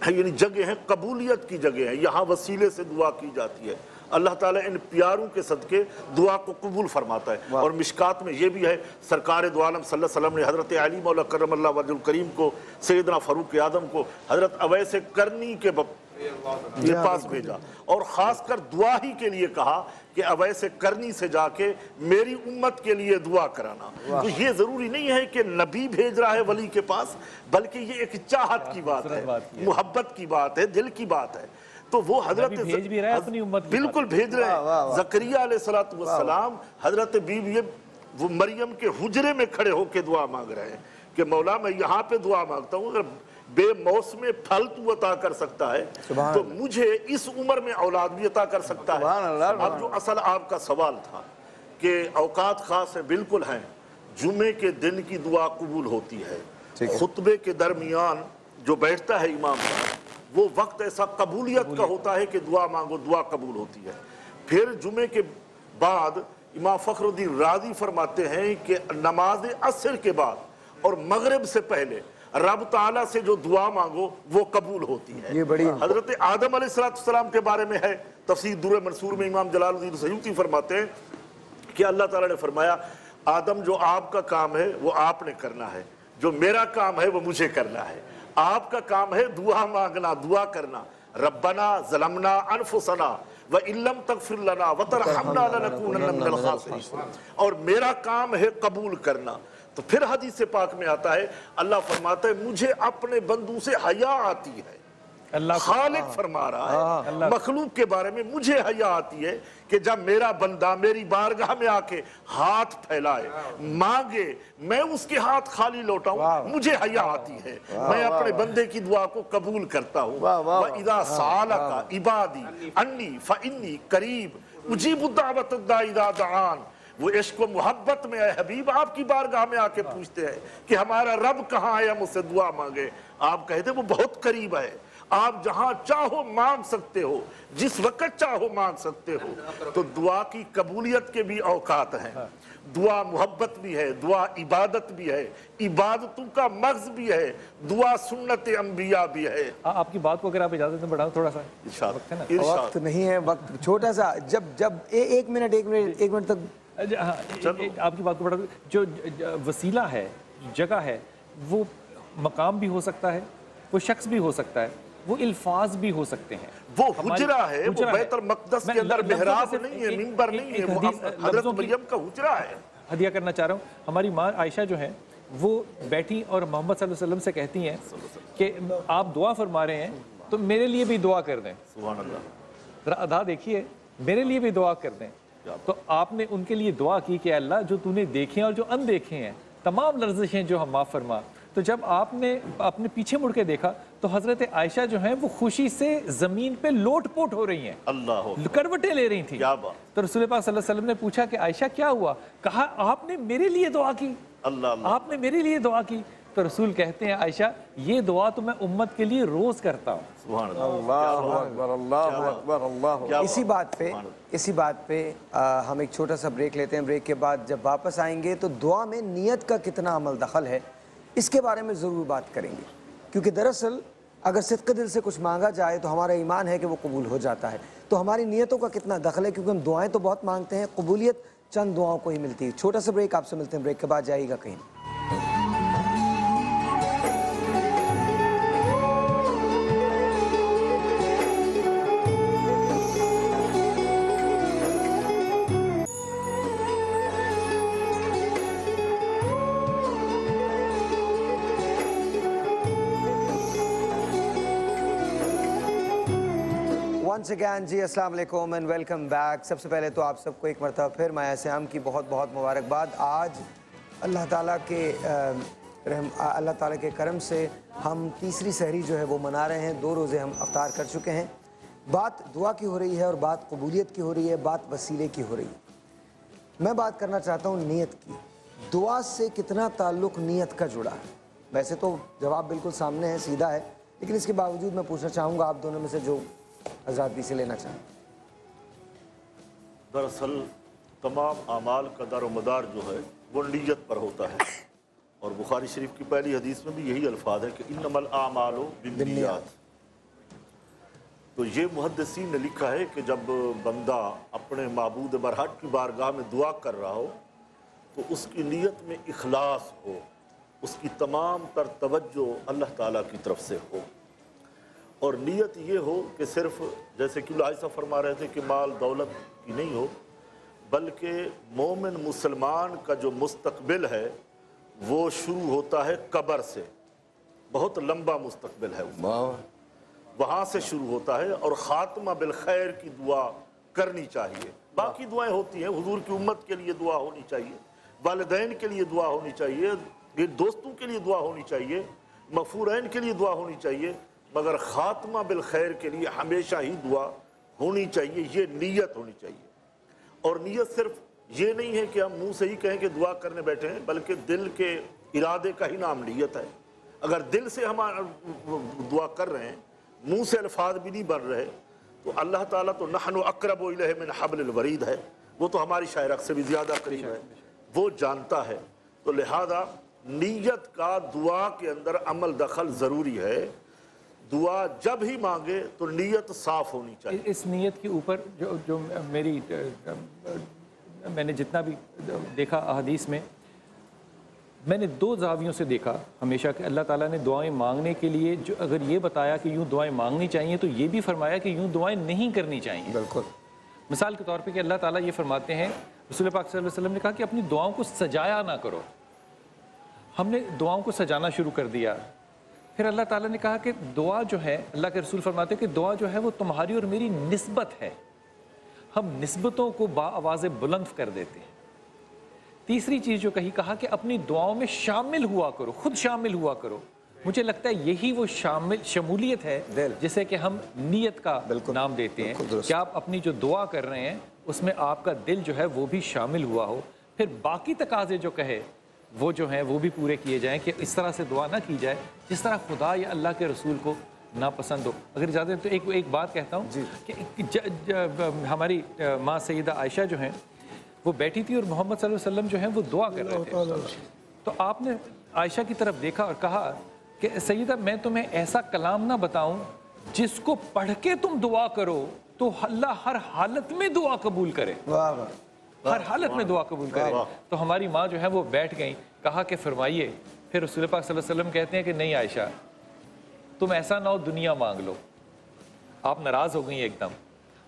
यानी जगह है, कबूलियत की जगह है। यहाँ वसीले से दुआ की जाती है। अल्लाह ताला इन प्यारों के सदके दुआ को कबूल फरमाता है। और मिशकात में ये भी है, सरकार दो आलम सल्लल्लाहु अलैहि वसल्लम ने हज़रत अली मौला करमल्लाहु वजहुल करीम को, सैयदना फ़ारूक आदम को हज़रत अवैस करनी के पास भेजा और ख़ासकर दुआ ही के लिए कहा कि अवैस करनी से जाके मेरी उम्मत के लिए दुआ कराना। तो ये ज़रूरी नहीं है कि नबी भेज रहा है वली के पास, बल्कि ये एक चाहत की बात है, मोहब्बत की बात है, दिल की बात है। तो वो हजरत भेज भी रहा है अपनी उम्मत, बिल्कुल भेज रहे हैं। ज़करिया अलैहिस्सलातु वस्सलाम हजरत बीबी वो मरियम के हुजरे में खड़े होकर दुआ मांग रहे हैं कि मौला मैं यहाँ पे दुआ मांगता हूँ, अगर बेमौसम फल तू अता कर सकता है तो मुझे इस उम्र में औलाद भी अता कर सकता है। अब जो असल आपका सवाल था कि औकात खास है, बिल्कुल हैं। जुमे के दिन की दुआ कबूल होती है। खुतबे के दरमियान जो बैठता है इमाम साहब, वो वक्त ऐसा कबूलियत का होता है कि दुआ मांगो, दुआ कबूल होती है। फिर जुमे के बाद इमाम फ़खरुद्दीन राज़ी फरमाते हैं कि नमाज असर के बाद और मगरिब से पहले रब ताला से जो दुआ मांगो वो कबूल होती है। ये बड़ी हजरत आदम अलैहिस्सलाम के बारे में है, तफसीर दुर्र मंसूर में इमाम जलालुद्दीन सयूती फरमाते हैं कि अल्लाह ताला ने फरमाया आदम जो आपका काम है वो आपने करना है, जो मेरा काम है वो मुझे करना है। आपका काम है दुआ मांगना, दुआ करना। रब्बना ज़लमना अनफुसना व इल्लम तगफिर लना व तरहमना लनकूनन्ना मिनल खासिरीन, और मेरा काम है कबूल करना। तो फिर हदीस पाक में आता है, अल्लाह फरमाता है मुझे अपने बंदू से हया आती है। अल्लाह खालिक फरमा रहा है मखलूक के बारे में, मुझे हया आती है कि जब मेरा बंदा मेरी बारगाह में आके हाथ फैलाए, मांगे, मैं उसके हाथ खाली लौटाऊं, मुझे हया आती है। मैं अपने बंदे की दुआ को कबूल करता हूँ। व इज़ा सालका इबादी अन्नी फ़इन्नी करीब उजीबु दावत दाई इज़ा दआन। वो इश्क व मोहब्बत में है हबीब, आपकी बारगाह में आके पूछते हैं कि हमारा रब कहाँ है, हम उससे दुआ मांगे। आप कहते वो बहुत करीब है, आप जहां चाहो मांग सकते हो, जिस वक्त चाहो मांग सकते हो। तो दुआ की कबूलियत के भी औकात हैं। दुआ मोहब्बत भी है, दुआ इबादत भी है, इबादतों का मग़ज़ भी है, दुआ सुन्नत अंबिया भी है। आपकी बात को अगर आप इजाजत में बढ़ाओ थोड़ा सा, वक्त नहीं है, वक्त छोटा सा, जब एक मिनट तक आपकी बात को बढ़ा। जो वसीला है, जगह है, वो मकाम भी हो सकता है, वो शख्स भी हो सकता है, वो इल्फाज भी हो सकते हैं। वो हुजरा है, वो बैतुल मक़दस के अंदर मेहराब नहीं है, मिंबर नहीं है, हज़रत मरियम का हुजरा है। हदिया करना चाह रहा हूँ, हमारी माँ आयशा जो है वो बैठी और मोहम्मद सल्लल्लाहु अलैहि वसल्लम से कहती हैं कि आप दुआ फरमा रहे हैं तो मेरे लिए भी दुआ कर दें। सुभान अल्लाह। ज़रा अदा देखिए, मेरे लिए भी दुआ कर दें। तो आपने उनके लिए दुआ की कि अल्लाह जो तूने देखे हैं और जो अनदेखे हैं तमाम लर्जिशें जो हम माफ़ फरमा। तो जब आपने अपने पीछे मुड़ के देखा तो हज़रत आयशा जो हैं वो खुशी से ज़मीन पे लोट पोट हो रही हैं, अल्लाह करवटें ले रही थी। क्या बात। तो रसूल पाक सल्लल्लाहु अलैहि वसल्लम ने पूछा कि आयशा क्या हुआ? कहा आपने मेरे लिए दुआ की, अल्लाह आपने मेरे लिए दुआ की। तो रसूल कहते हैं आयशा ये दुआ तो मैं उम्मत के लिए रोज़ करता हूँ। इसी बात पे हम एक छोटा सा ब्रेक लेते हैं। ब्रेक के बाद जब वापस आएंगे तो दुआ में नियत का कितना अमल दखल है इसके बारे में ज़रूर बात करेंगे, क्योंकि दरअसल अगर सिद्क़ दिल से कुछ मांगा जाए तो हमारा ईमान है कि वो कबूल हो जाता है। तो हमारी नियतों का कितना दखल है, क्योंकि हम दुआएं तो बहुत मांगते हैं, कबूलियत चंद दुआओं को ही मिलती है। छोटा सा ब्रेक, आपसे मिलते हैं ब्रेक के बाद, जाइएगा कहीं। वंस अगैन जी, अस्सलाम वालेकुम एंड वेलकम बैक। सबसे पहले तो आप सबको एक मरतबा फिर माह सियाम की बहुत बहुत मुबारकबाद। आज अल्लाह ताला के करम से हम तीसरी सहरी जो है वो मना रहे हैं। 2 रोज़े हम अफ्तार कर चुके हैं। बात दुआ की हो रही है और बात कबूलियत की हो रही है, बात वसीले की हो रही है। मैं बात करना चाहता हूँ नियत की। दुआ से कितना ताल्लुक़ नियत का जुड़ा है? वैसे तो जवाब बिल्कुल सामने है, सीधा है, लेकिन इसके बावजूद मैं पूछना चाहूँगा आप दोनों में से जो आज़ादी से लेना चाहें। दरअसल तमाम अमाल का दारोमदार जो है वो नीयत पर होता है, और बुखारी शरीफ की पहली हदीस में भी यही अल्फाज है कि इन्नमल आमालु बिन्नियात। तो ये मुहद्दिसीन ने लिखा है कि जब बंदा अपने माबूद बरहक की बारगाह में दुआ कर रहा हो तो उसकी नीयत में इखलास हो, उसकी तमाम तर तवज्जो अल्लाह ताला की तरफ से हो, और नीयत ये हो कि सिर्फ जैसे कि आयशा फरमा रहे थे कि माल दौलत की नहीं हो, बल्कि मोमिन मुसलमान का जो मुस्तकबिल है वो शुरू होता है कब्र से। बहुत लंबा मुस्तकबिल है, वहाँ से शुरू होता है, और ख़ात्मा बिल खैर की दुआ करनी चाहिए। बाकी दुआएं होती हैं, हुजूर की उम्मत के लिए दुआ होनी चाहिए, वालिदैन के लिए दुआ होनी चाहिए, दोस्तों के लिए दुआ होनी चाहिए, मगफूरैन के लिए दुआ होनी चाहिए, मगर ख़ात्मा बिल खैर के लिए हमेशा ही दुआ होनी चाहिए। ये नीयत होनी चाहिए। और नीयत सिर्फ ये नहीं है कि हम मुंह से ही कहें कि दुआ करने बैठे हैं, बल्कि दिल के इरादे का ही नाम नीयत है। अगर दिल से हम दुआ कर रहे हैं, मुंह से अल्फाज भी नहीं बन रहे, तो अल्लाह ताला तो नहनु अक़रबु इलैहि मिन हब्लिल वरीद है, वो तो हमारी शायरक से भी ज़्यादा करीब है, वो जानता है। तो लिहाजा नीयत का दुआ के अंदर अमल दखल ज़रूरी है। दुआ जब ही मांगे तो नीयत साफ होनी चाहिए। इस नीयत के ऊपर जो मैंने जितना भी देखा अहदीस में, मैंने 2 ज़ावियों से देखा हमेशा कि अल्लाह ताला ने दुआएं मांगने के लिए जो अगर ये बताया कि यूँ दुआएं मांगनी चाहिए, तो ये भी फरमाया कि यूँ दुआएं नहीं करनी चाहिए। बिल्कुल। मिसाल के तौर पे कि अल्लाह ताला ये फरमाते हैं, रसूल पाक सल्लल्लाहु अलैहि वसल्लम ने कहा कि अपनी दुआओं को सजाया ना करो। हमने दुआओं को सजाना शुरू कर दिया। फिर अल्लाह ताला ने कहा कि दुआ जो है, अल्लाह के रसूल फरमाते हैं कि दुआ जो है वो तुम्हारी और मेरी निस्बत है, हम निस्बतों को बाआवाज़ बुलंद कर देते हैं। तीसरी चीज़ जो कहा कि अपनी दुआओं में शामिल हुआ करो, खुद शामिल हुआ करो। मुझे लगता है यही वो शमूलियत है जिसे कि हम नीयत का नाम देते हैं, कि आप अपनी जो दुआ कर रहे हैं उसमें आपका दिल जो है वो भी शामिल हुआ हो। फिर बाकी तकाजे जो कहे वो जो हैं वो भी पूरे किए जाएं, कि इस तरह से दुआ ना की जाए जिस तरह खुदा या अल्लाह के रसूल को नापसंद हो। अगर इजाज़त तो एक बात कहता हूँ कि हमारी माँ सैयदा आयशा जो हैं वो बैठी थी और मोहम्मद सल्लल्लाहु अलैहि वसल्लम जो हैं वो दुआ कर रहे थे। तो आपने आयशा की तरफ देखा और कहा कि सैयदा मैं तुम्हें ऐसा कलाम ना बताऊं जिसको पढ़ के तुम दुआ करो तो अल्लाह हर हालत में दुआ कबूल करे। वाह वाह, हर हालत में दुआ कबूल करे। तो हमारी माँ जो है वो बैठ गई, कहा कि फरमाइए। फिर रसूल पाक सल्लल्लाहु अलैहि वसल्लम कहते हैं कि नहीं आयशा, तुम ऐसा ना हो दुनिया मांग लो। आप नाराज़ हो गई एकदम,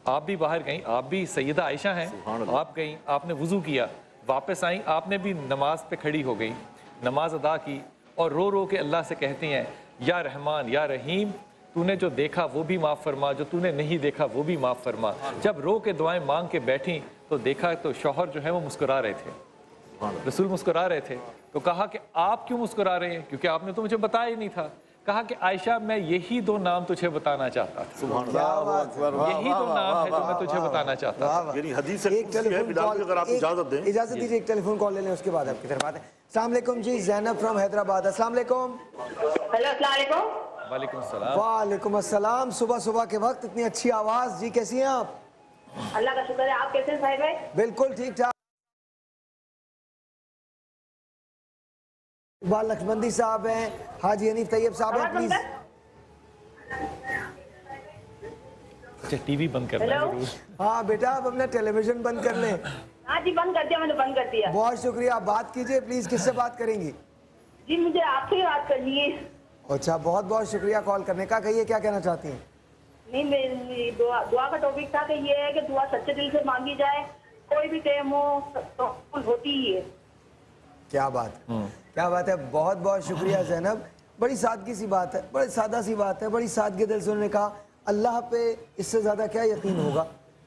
आप भी बाहर गई, आप भी सैयदा आयशा हैं, आप गई, आपने वज़ू किया, वापस आई, आपने भी नमाज पे खड़ी हो गई। नमाज अदा की और रो रो के अल्लाह से कहती हैं, या रहमान या रहीम, तूने जो देखा वो भी माफ़ फरमा, जो तूने नहीं देखा वो भी माफ़ फरमा। जब रो के दुआएं मांग के बैठी तो देखा तो शौहर जो है वो मुस्कुरा रहे थे, रसूल मुस्कुरा रहे थे। तो कहा कि आप क्यों मुस्कुरा रहे हैं, क्योंकि आपने तो मुझे बताया ही नहीं था। कहा कि आयशा, मैं यही दो नाम तुझे बताना चाहता था, यही दो नाम है जो मैं तुझे बताना चाहता था। यानी हदीस से अगर आप इजाजत दें, इजाजत दीजिए, एक टेलीफोन कॉल ले लें, उसके बाद आपकी तरफ आते हैं। अस्सलाम वालेकुम जी, ज़ैनब फ्रॉम हैदराबाद। अस्सलाम वालेकुम। हेलो, अस्सलाम वालेकुम। वालेकुम सलाम। वालेकुम अस्सलाम। सुबह सुबह के वक्त इतनी अच्छी आवाज़ जी, कैसी हैं आप? अल्लाह का शुक्र है, आप कैसे हैं साहिब भाई? बिल्कुल ठीक ठाक। इकबाल लक्ष्मंदी साहब हैं, हाजी हनीफ तैयब साहब हैं, प्लीज। अच्छा, टीवी बंद करना है जरूर। हाँ बेटा, आप अपना टेलीविजन बंद कर लें। हाँ जी, बंद कर दिया मैंने, बंद कर दिया। बहुत शुक्रिया। आप बात कीजिए प्लीज, किससे बात करेंगी? जी, मुझे आपसे ही बात करनी है। अच्छा, बहुत बहुत शुक्रिया कॉल करने का। कहिए, क्या कहना चाहती हैं? नहीं, मेरी दुआ का टॉपिक था कि ये है कि दुआ सच्चे दिल से मांगी जाए, कोई भी टाइम हो तो होती ही है। क्या बात, क्या बात है। बहुत बहुत शुक्रिया ज़ैनब। बड़ी सादगी सी बात है, बड़ी सादा सी बात है, बड़ी सादगी दिल से उन्होंने कहा। अल्लाह पे इससे ज़्यादा क्या यकीन होगा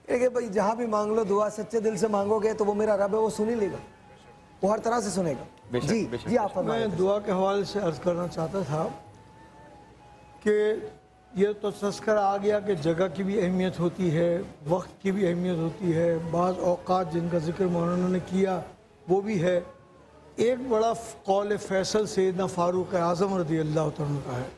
कि भाई जहाँ भी मांग लो, दुआ सच्चे दिल से मांगोगे तो वो मेरा रब है, वो सुन ही लेगा, वो हर तरह से सुनेगा। जी जी, आप फरमाइए। मैं दुआ के हवाले से अर्ज़ करना चाहता था कि ये तो तस्करा आ गया कि जगह की भी अहमियत होती है, वक्त की भी अहमियत होती है, बाज़ औक़ात जिनका जिक्र मौलाना ने किया वो भी है। एक बड़ा कौल फैसल सैयदना फ़ारूक आज़म रज़ी अल्लाह तआला का है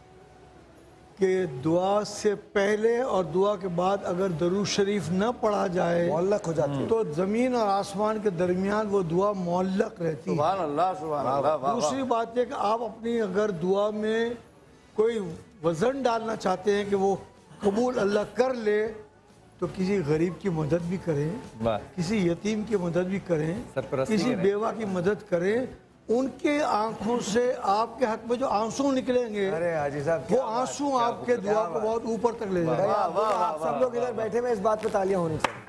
कि दुआ से पहले और दुआ के बाद अगर दरूद शरीफ न पढ़ा जाए मुअल्लक़ हो जाती है, तो ज़मीन और आसमान के दरमियान वो दुआ मुअल्लक़ रहती है। सुभान अल्लाह, सुभान अल्लाह। दूसरी बात है कि आप अपनी अगर दुआ में कोई वज़न डालना चाहते हैं कि वो कबूल अल्लाह कर ले, तो किसी गरीब की मदद भी करें, किसी यतीम की मदद भी करें, किसी बेवा की मदद करें। उनके आंखों से आपके हक में जो आंसू निकलेंगे, अरे हाजी साहब, वो आंसू आपके दुआ को बहुत ऊपर तक ले जाएगा। आप सब लोग इधर बैठे में इस बात पे तालियां होनी चाहिए।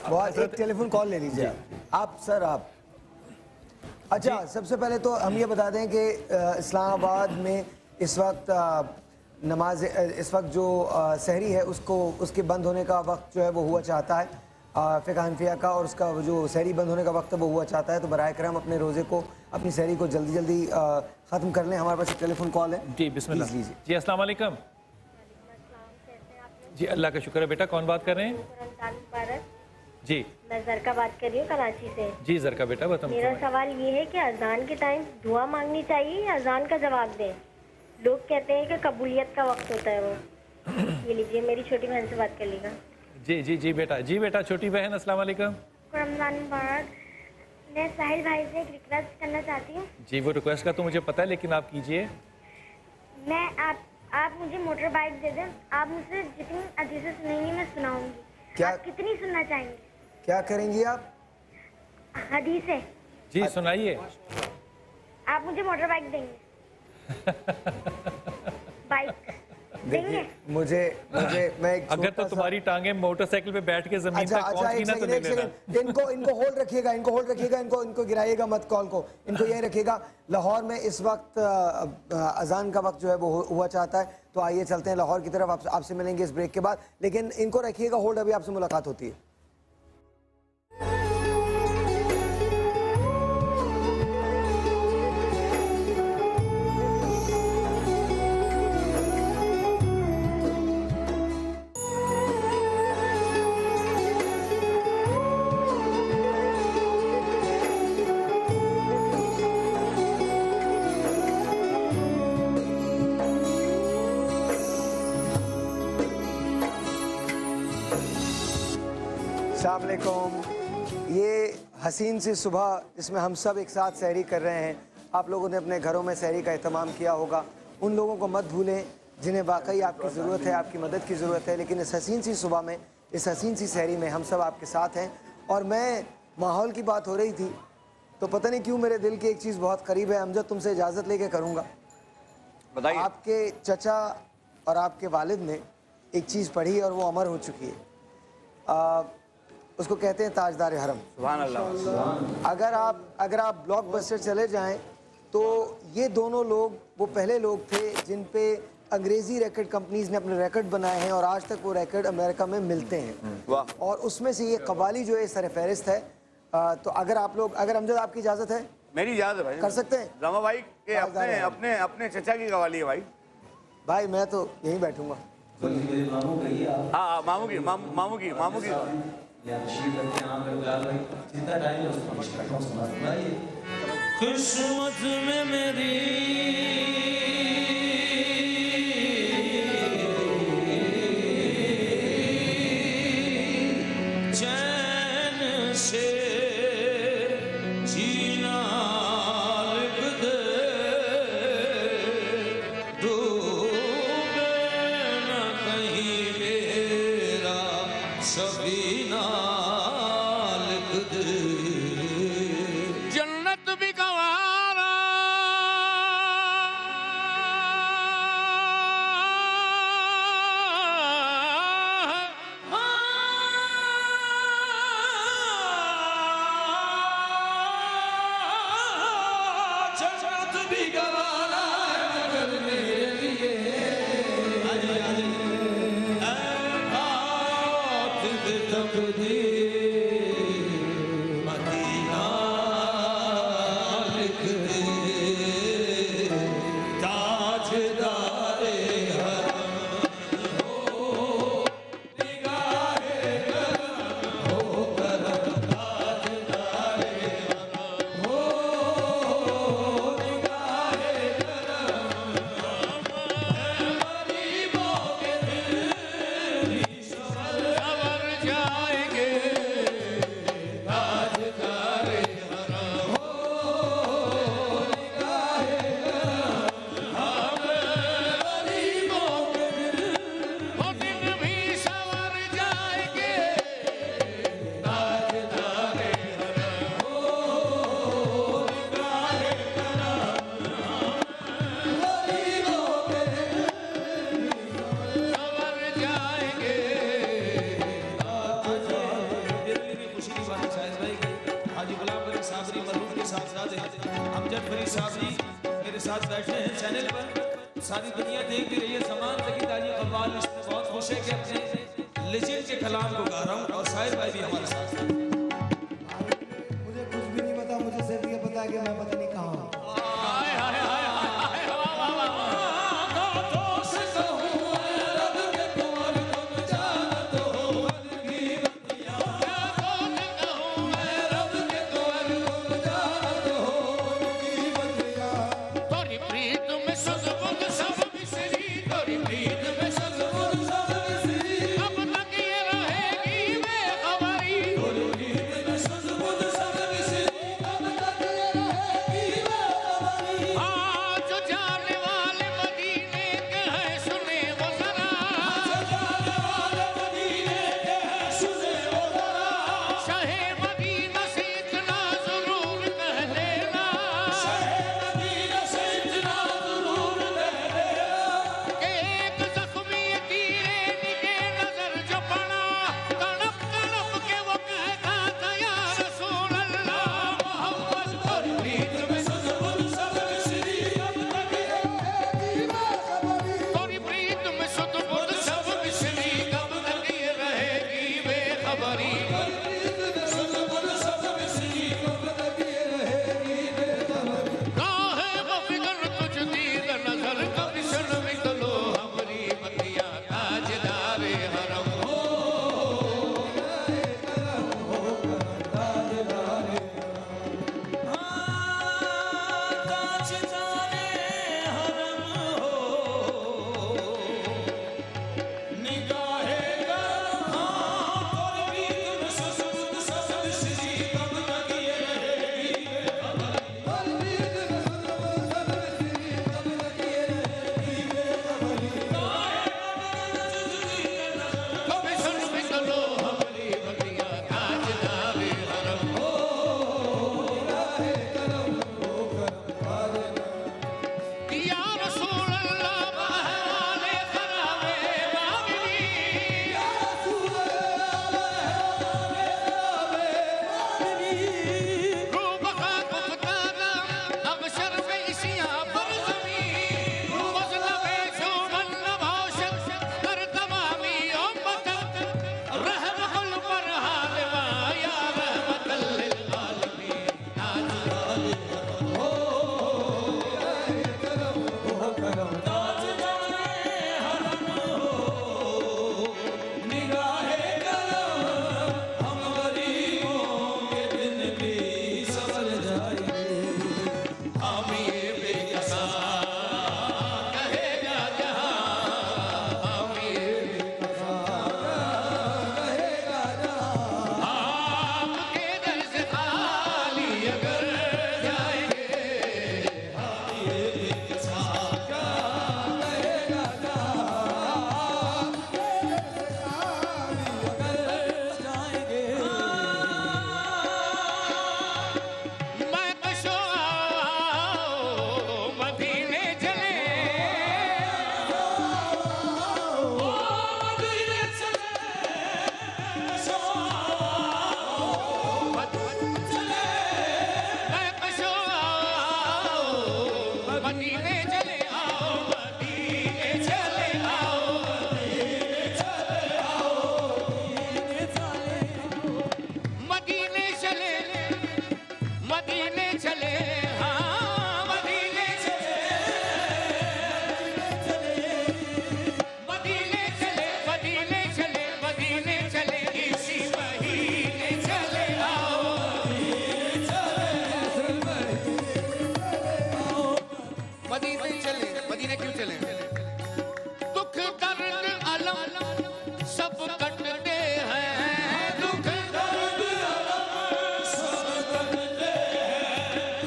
बहुत। एक टेलीफोन कॉल ले लीजिए आप सर। आप अच्छा, सबसे पहले तो हम ये बता दें कि इस्लामाबाद में इस वक्त नमाज, इस वक्त जो सहरी है उसके बंद होने का वक्त जो है वो हुआ चाहता है फ़िक़्ह हनफिया का, और उसका जो सहरी बंद होने का वक्त है वो हुआ चाहता है। तो बराए करम अपने रोज़े को, अपनी सहरी को जल्दी जल्दी ख़त्म कर लें। हमारे पास एक टेलीफोन कॉल है जी, बिस्मिल्लाह लीजिए। जी, अस्सलाम वालेकुम। जी, अल्लाह का शुक्र है। बेटा कौन बात कर रहे हैं? जी, मैं ज़रका बात कर रही हूँ कराची से। जी ज़रका बेटा बताओ। मेरा सवाल ये है कि अजान के टाइम दुआ मांगनी चाहिए या अजान का जवाब दें? लोग कहते हैं कि कबूलियत का वक्त होता है वो। ये लीजिए, मेरी छोटी बहन से बात कर लीजिएगा। जी जी जी बेटा, जी बेटा छोटी बहन, अस्सलाम वालेकुम। रमजान मुबारक। मैं साहिल भाई से एक रिक्वेस्ट करना चाहती हूँ। जी, वो रिक्वेस्ट का तो मुझे पता है, लेकिन आप कीजिए। मैं आप मुझे मोटर बाइक दे दें। आप मुझसे जितनी हदीसें सुनेंगी मैं सुनाऊंगी। क्या आप कितनी सुनना चाहेंगे? क्या करेंगी आप? हदीसें। जी सुनाइए। आप मुझे मोटर बाइक देंगे? बाइक देंगे? मुझे मैं अगर तो तुम्हारी टांगे मोटरसाइकिल पे बैठ के जमीन तक पहुंचगी ना तो ले लेना। इनको होल्ड रखिएगा, इनको गिराइएगा मत कॉल को, इनको यही रखिएगा। लाहौर में इस वक्त अजान का वक्त जो है वो हुआ चाहता है, तो आइए चलते हैं लाहौर की तरफ। आपसे मिलेंगे इस ब्रेक के बाद, लेकिन इनको रखिएगा होल्ड, अभी आपसे मुलाकात होती है। अस्सलाम वालेकुम। ये हसीन सी सुबह जिसमें हम सब एक साथ सहरी कर रहे हैं, आप लोगों ने अपने घरों में सहरी का एहतमाम किया होगा। उन लोगों को मत भूलें जिन्हें वाकई आपकी ज़रूरत है, आपकी मदद की ज़रूरत है। लेकिन इस हसीन सी सुबह में, इस हसीन सी सहरी में हम सब आपके साथ हैं। और मैं, माहौल की बात हो रही थी तो पता नहीं क्यों मेरे दिल की एक चीज़ बहुत करीब है। अमजद, तुमसे इजाज़त लेके करूँगा। बताइए। आपके चचा और आपके वालिद ने एक चीज़ पढ़ी और वो अमर हो चुकी है। उसको कहते हैं ताजदार हरम। सुभान अल्लाह। अगर आप ब्लॉकबस्टर चले जाएं तो ये दोनों लोग वो पहले लोग थे जिन पे अंग्रेज़ी रिकॉर्ड कंपनीज ने अपने रिकॉर्ड बनाए हैं और आज तक वो रिकॉर्ड अमेरिका में मिलते हैं। वाह। और उसमें से ये कव्वाली जो है सर फहरिस्त है। तो अगर अमजद आपकी इजाज़त है? मेरी इजाज़त है भाई। कर सकते हैं? रामा भाई के अपने चचा की कवाली है भाई। भाई मैं तो यहीं बैठूंगा। हाँ मामू की किस्मत में मेरी चैन से जीना लिख दे, डूबे न कहीं मेरा सफीना लिख दे। जन्नत भी गवारा जन्नत भी गवारा है मगर मेरे लिए मदीना लिख दे, ताजदारे हरम हो निगाहे करम हो करम, ताजदारे हरम हो निगाहे करम, गरीबों के दिल भी संवर जाएंगे, ताजदारे हरम हो निगाहे करम, हम गरीबों के दिल भी संवर जाएंगे, ताजदारे हरम हो निगाहे करम, गरीबों के संवर जाएंगे। दिल्ली की खुशी की बात शायद भाई हाजी गुलाम अली साबरी मरहूम के साहबजादे अमजद फरीद साबरी मेरे साथ बैठे हैं चैनल पर। सारी दुनिया देख भी रही है। समान तकी ताजी अव्वाल इसमें बहुत खुश है कि अपने लेजेंड के कलाम को गा रहा हूँ और साहिर भाई भी हमारे साथ हैं। मुझे कुछ भी नहीं पता, मुझे सिर्फ ये पता है कि मैं पता नहीं कहाँ हूँ। तोरी प्रीत में सजबुद सब बिसरी, तोरी प्रीत में सजबुद सब बिसरी, अब तक ये रहेगी बेखबरी, तोरी प्रीत में सजबुद सब बिसरी, अब तक ये रहेगी बेखबरी।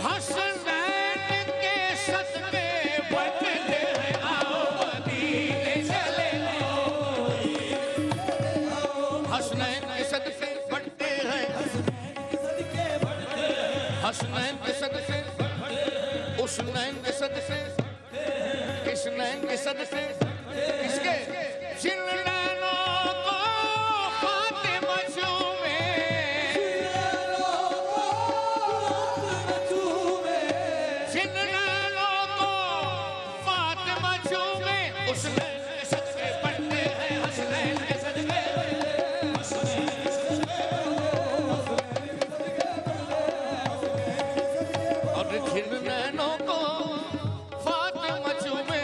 हसनैन के सदके बढ़ते हैं, आओ मदीने चले आओ। हसनैन के सदके बढ़ते हैं, हसनैन के सदके, उस नैन के सदके, किस नैन के सदके, किसके? जिन नैनों को फातिमा चूमे, जिन नैनों को फातिमा चूमे, उस नैन के सदके बढ़ते हैं, हसनैन के सदके, और जिन नैनों को फातिमा चूमे,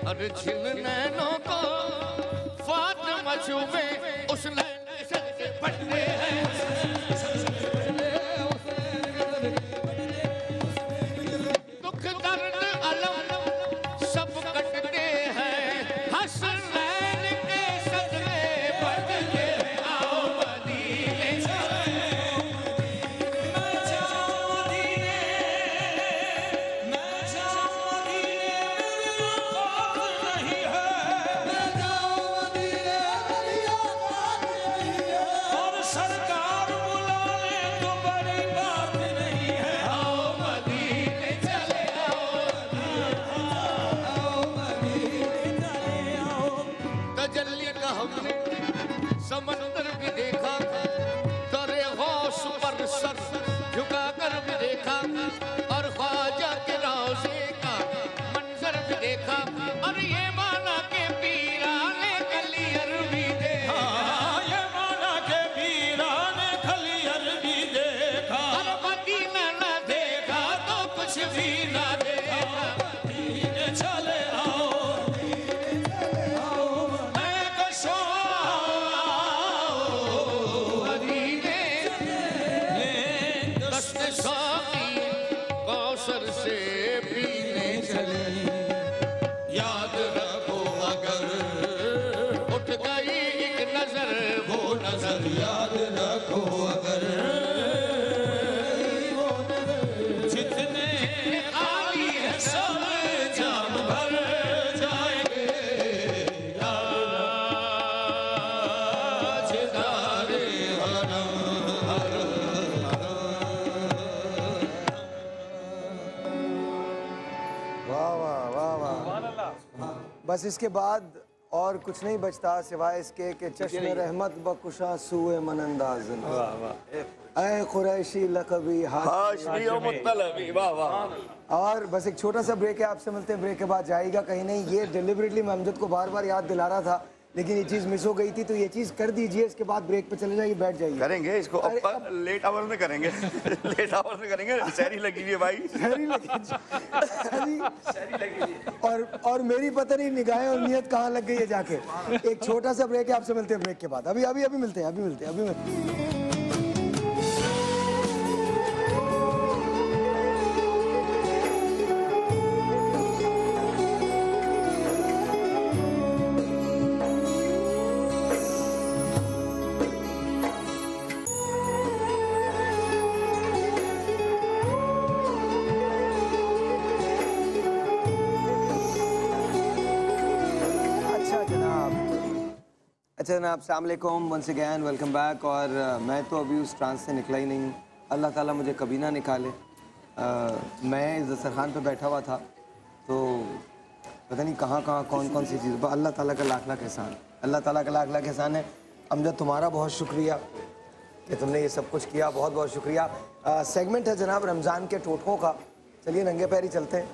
और जिन नैनों को फातिमा चूमे, उस नैन के सदके बढ़ते हैं। दुख दर्द अलम सब कटते हैं, हसनैन के सदके बढ़ते हैं, आओ मदीने चले। मैं जाऊं मदीने, मैं जाऊं मदीने, मेरी औकात नहीं है। मैं जाऊं मदीने, मेरी औकात नहीं है। और सरकार बुला ले तो बड़ी बात नहीं है, आओ मदीने चले आओ, आओ मदीने चले आओ। तजल्ली का हमने समंदर भी देखा, करे गौस पर सर झुका कर भी देखा, और ख्वाजा के रोज़े का मंजर भी देखा, और ये माना के पीराने कली अरबी देखा, ये माना के पीराने कली अरबी देखा, और मदीना न देखा तो कुछ भी ना देखा। मदीने चले आओ, मैं कशो मदीने ले दस्त साकी कौसर से पीने चले। याद रखो अगर उठ गई एक नजर, वो नजर याद रखो अगर, वो नजर जितने खाली है सब जाम भर जाएंगे, ताजदारे हरम वाह वाह वाह वाह। बस इसके बाद और कुछ नहीं बचता सिवाय इसके कि चश्मे रहमत बकुशा सुए मनंदाज, ऐ कुरैशी लकबी हाशमी और मुत्तलबी, वाह वाह। और बस एक छोटा सा ब्रेक है, आपसे मिलते हैं ब्रेक के बाद, जाएगा कहीं नहीं। ये डिलिबरेटली मैं अमजद को बार बार याद दिला रहा था, लेकिन ये चीज़ मिस हो गई थी, तो ये चीज़ कर दीजिए, इसके बाद ब्रेक पे चले जाइए, बैठ जाइए। करेंगे इसको अब लेट आवर में करेंगे, लेट आवर में करेंगे, सहरी लगी हुई है भाई, सहरी लगी और मेरी पता नहीं निगाहें और नियत कहाँ लग गई है जाके। एक छोटा सा ब्रेक है, आपसे मिलते हैं ब्रेक के बाद, अभी अभी अभी मिलते हैं, अभी मिलते हैं, अभी मिलते हैं। अच्छा जनाब, अस्सलाम वालेकुम, वंस अगैन वेलकम बैक। और मैं तो अभी उस ट्रांस से निकला ही नहीं, अल्लाह ताला मुझे कभी ना निकाले। मैं इस दस्तरखान पे बैठा हुआ था तो पता नहीं कहाँ कहाँ कौन कौन सी चीज़, अल्लाह ताला का लाख लाख एहसान, अल्लाह ताला का लाख लाख एहसान है। अमजद तुम्हारा बहुत शुक्रिया कि तुमने ये सब कुछ किया, बहुत बहुत शुक्रिया। सेगमेंट है जनाब रमज़ान के टोटकों का, चलिए नंगे पैर ही चलते हैं।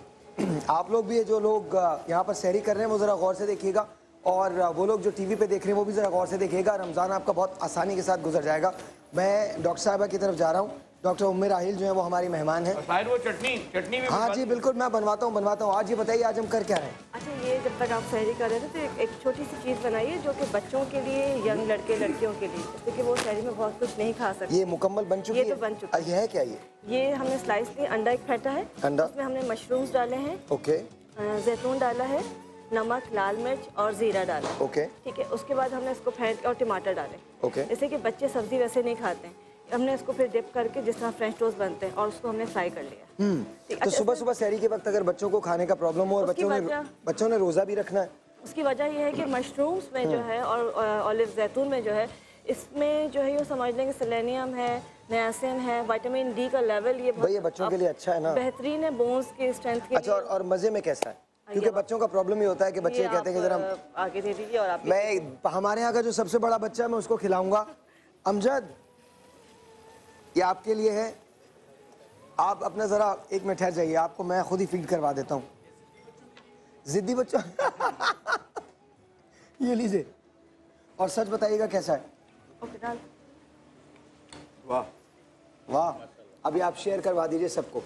आप लोग भी जो लोग यहाँ पर सहरी कर रहे हैं वो ज़रा गौर से देखिएगा, और वो लोग जो टीवी पे देख रहे हैं वो भी ज़रा गौर से देखिएगा। रमज़ान आपका बहुत आसानी के साथ गुजर जाएगा। मैं डॉक्टर साहिबा की तरफ जा रहा हूँ, डॉक्टर उम्मे राहिल जो है वो हमारी मेहमान है। वो चटनी भी हाँ जी बिल्कुल, मैं बनवाता हूँ। आज ये बताइए आज हम कर क्या रहे हैं? अच्छा, ये जब तक आप सहरी कर रहे थे तो एक छोटी सी चीज़ बनाइए जो कि बच्चों के लिए, यंग लड़के लड़कियों के लिए, जैसे कि वो सहरी में बहुत कुछ नहीं खा सकते। ये मुकम्मल बन चुकी है? ये तो बन चुका है। ये है क्या? ये हमने स्लाइस ली, अंडा एक फेंटा है, उसमें हमने मशरूम्स डाले हैं, ओके, जैतून डाला है, नमक, लाल मिर्च और ज़ीरा डाला, ओके, ठीक है। उसके बाद हमने इसको फेंट और टमाटर डाले, ओके। जैसे कि बच्चे सब्ज़ी वैसे नहीं खाते हैं, हमने इसको फिर डिप करके जिस तरह फ्रेंच टोस्ट बनते हैं और उसको हमने फ्राई कर लिया। तो सुबह सुबह सहरी के वक्त अगर बच्चों को खाने का प्रॉब्लम हो और बच्चों ने रोज़ा भी रखना है, उसकी वजह यह है कि मशरूम्स में जो है और ऑलिव जैतून में जो है, इसमें जो है ये समझ लें कि सेलेनियम है, नियासिन है, विटामिन डी का लेवल ये भाई ये बच्चों के लिए अच्छा है ना, बेहतरीन है बोन्स की स्ट्रेंथ के अच्छा। और मज़े में कैसा है? क्योंकि बच्चों का प्रॉब्लम ये होता है कि बच्चे कहते हैं कि जरा आगे दे दीजिए और आप मैं हमारे यहाँ का जो सबसे बड़ा बच्चा है मैं उसको खिलाऊंगा। अमजद ये आपके लिए है, आप अपना ज़रा एक मिनट ठहर जाइए, आपको मैं खुद ही फीड करवा देता हूँ। जिद्दी बच्चा ये लीजिए और सच बताइएगा कैसा है। वाह वाह, अभी आप शेयर करवा दीजिए सबको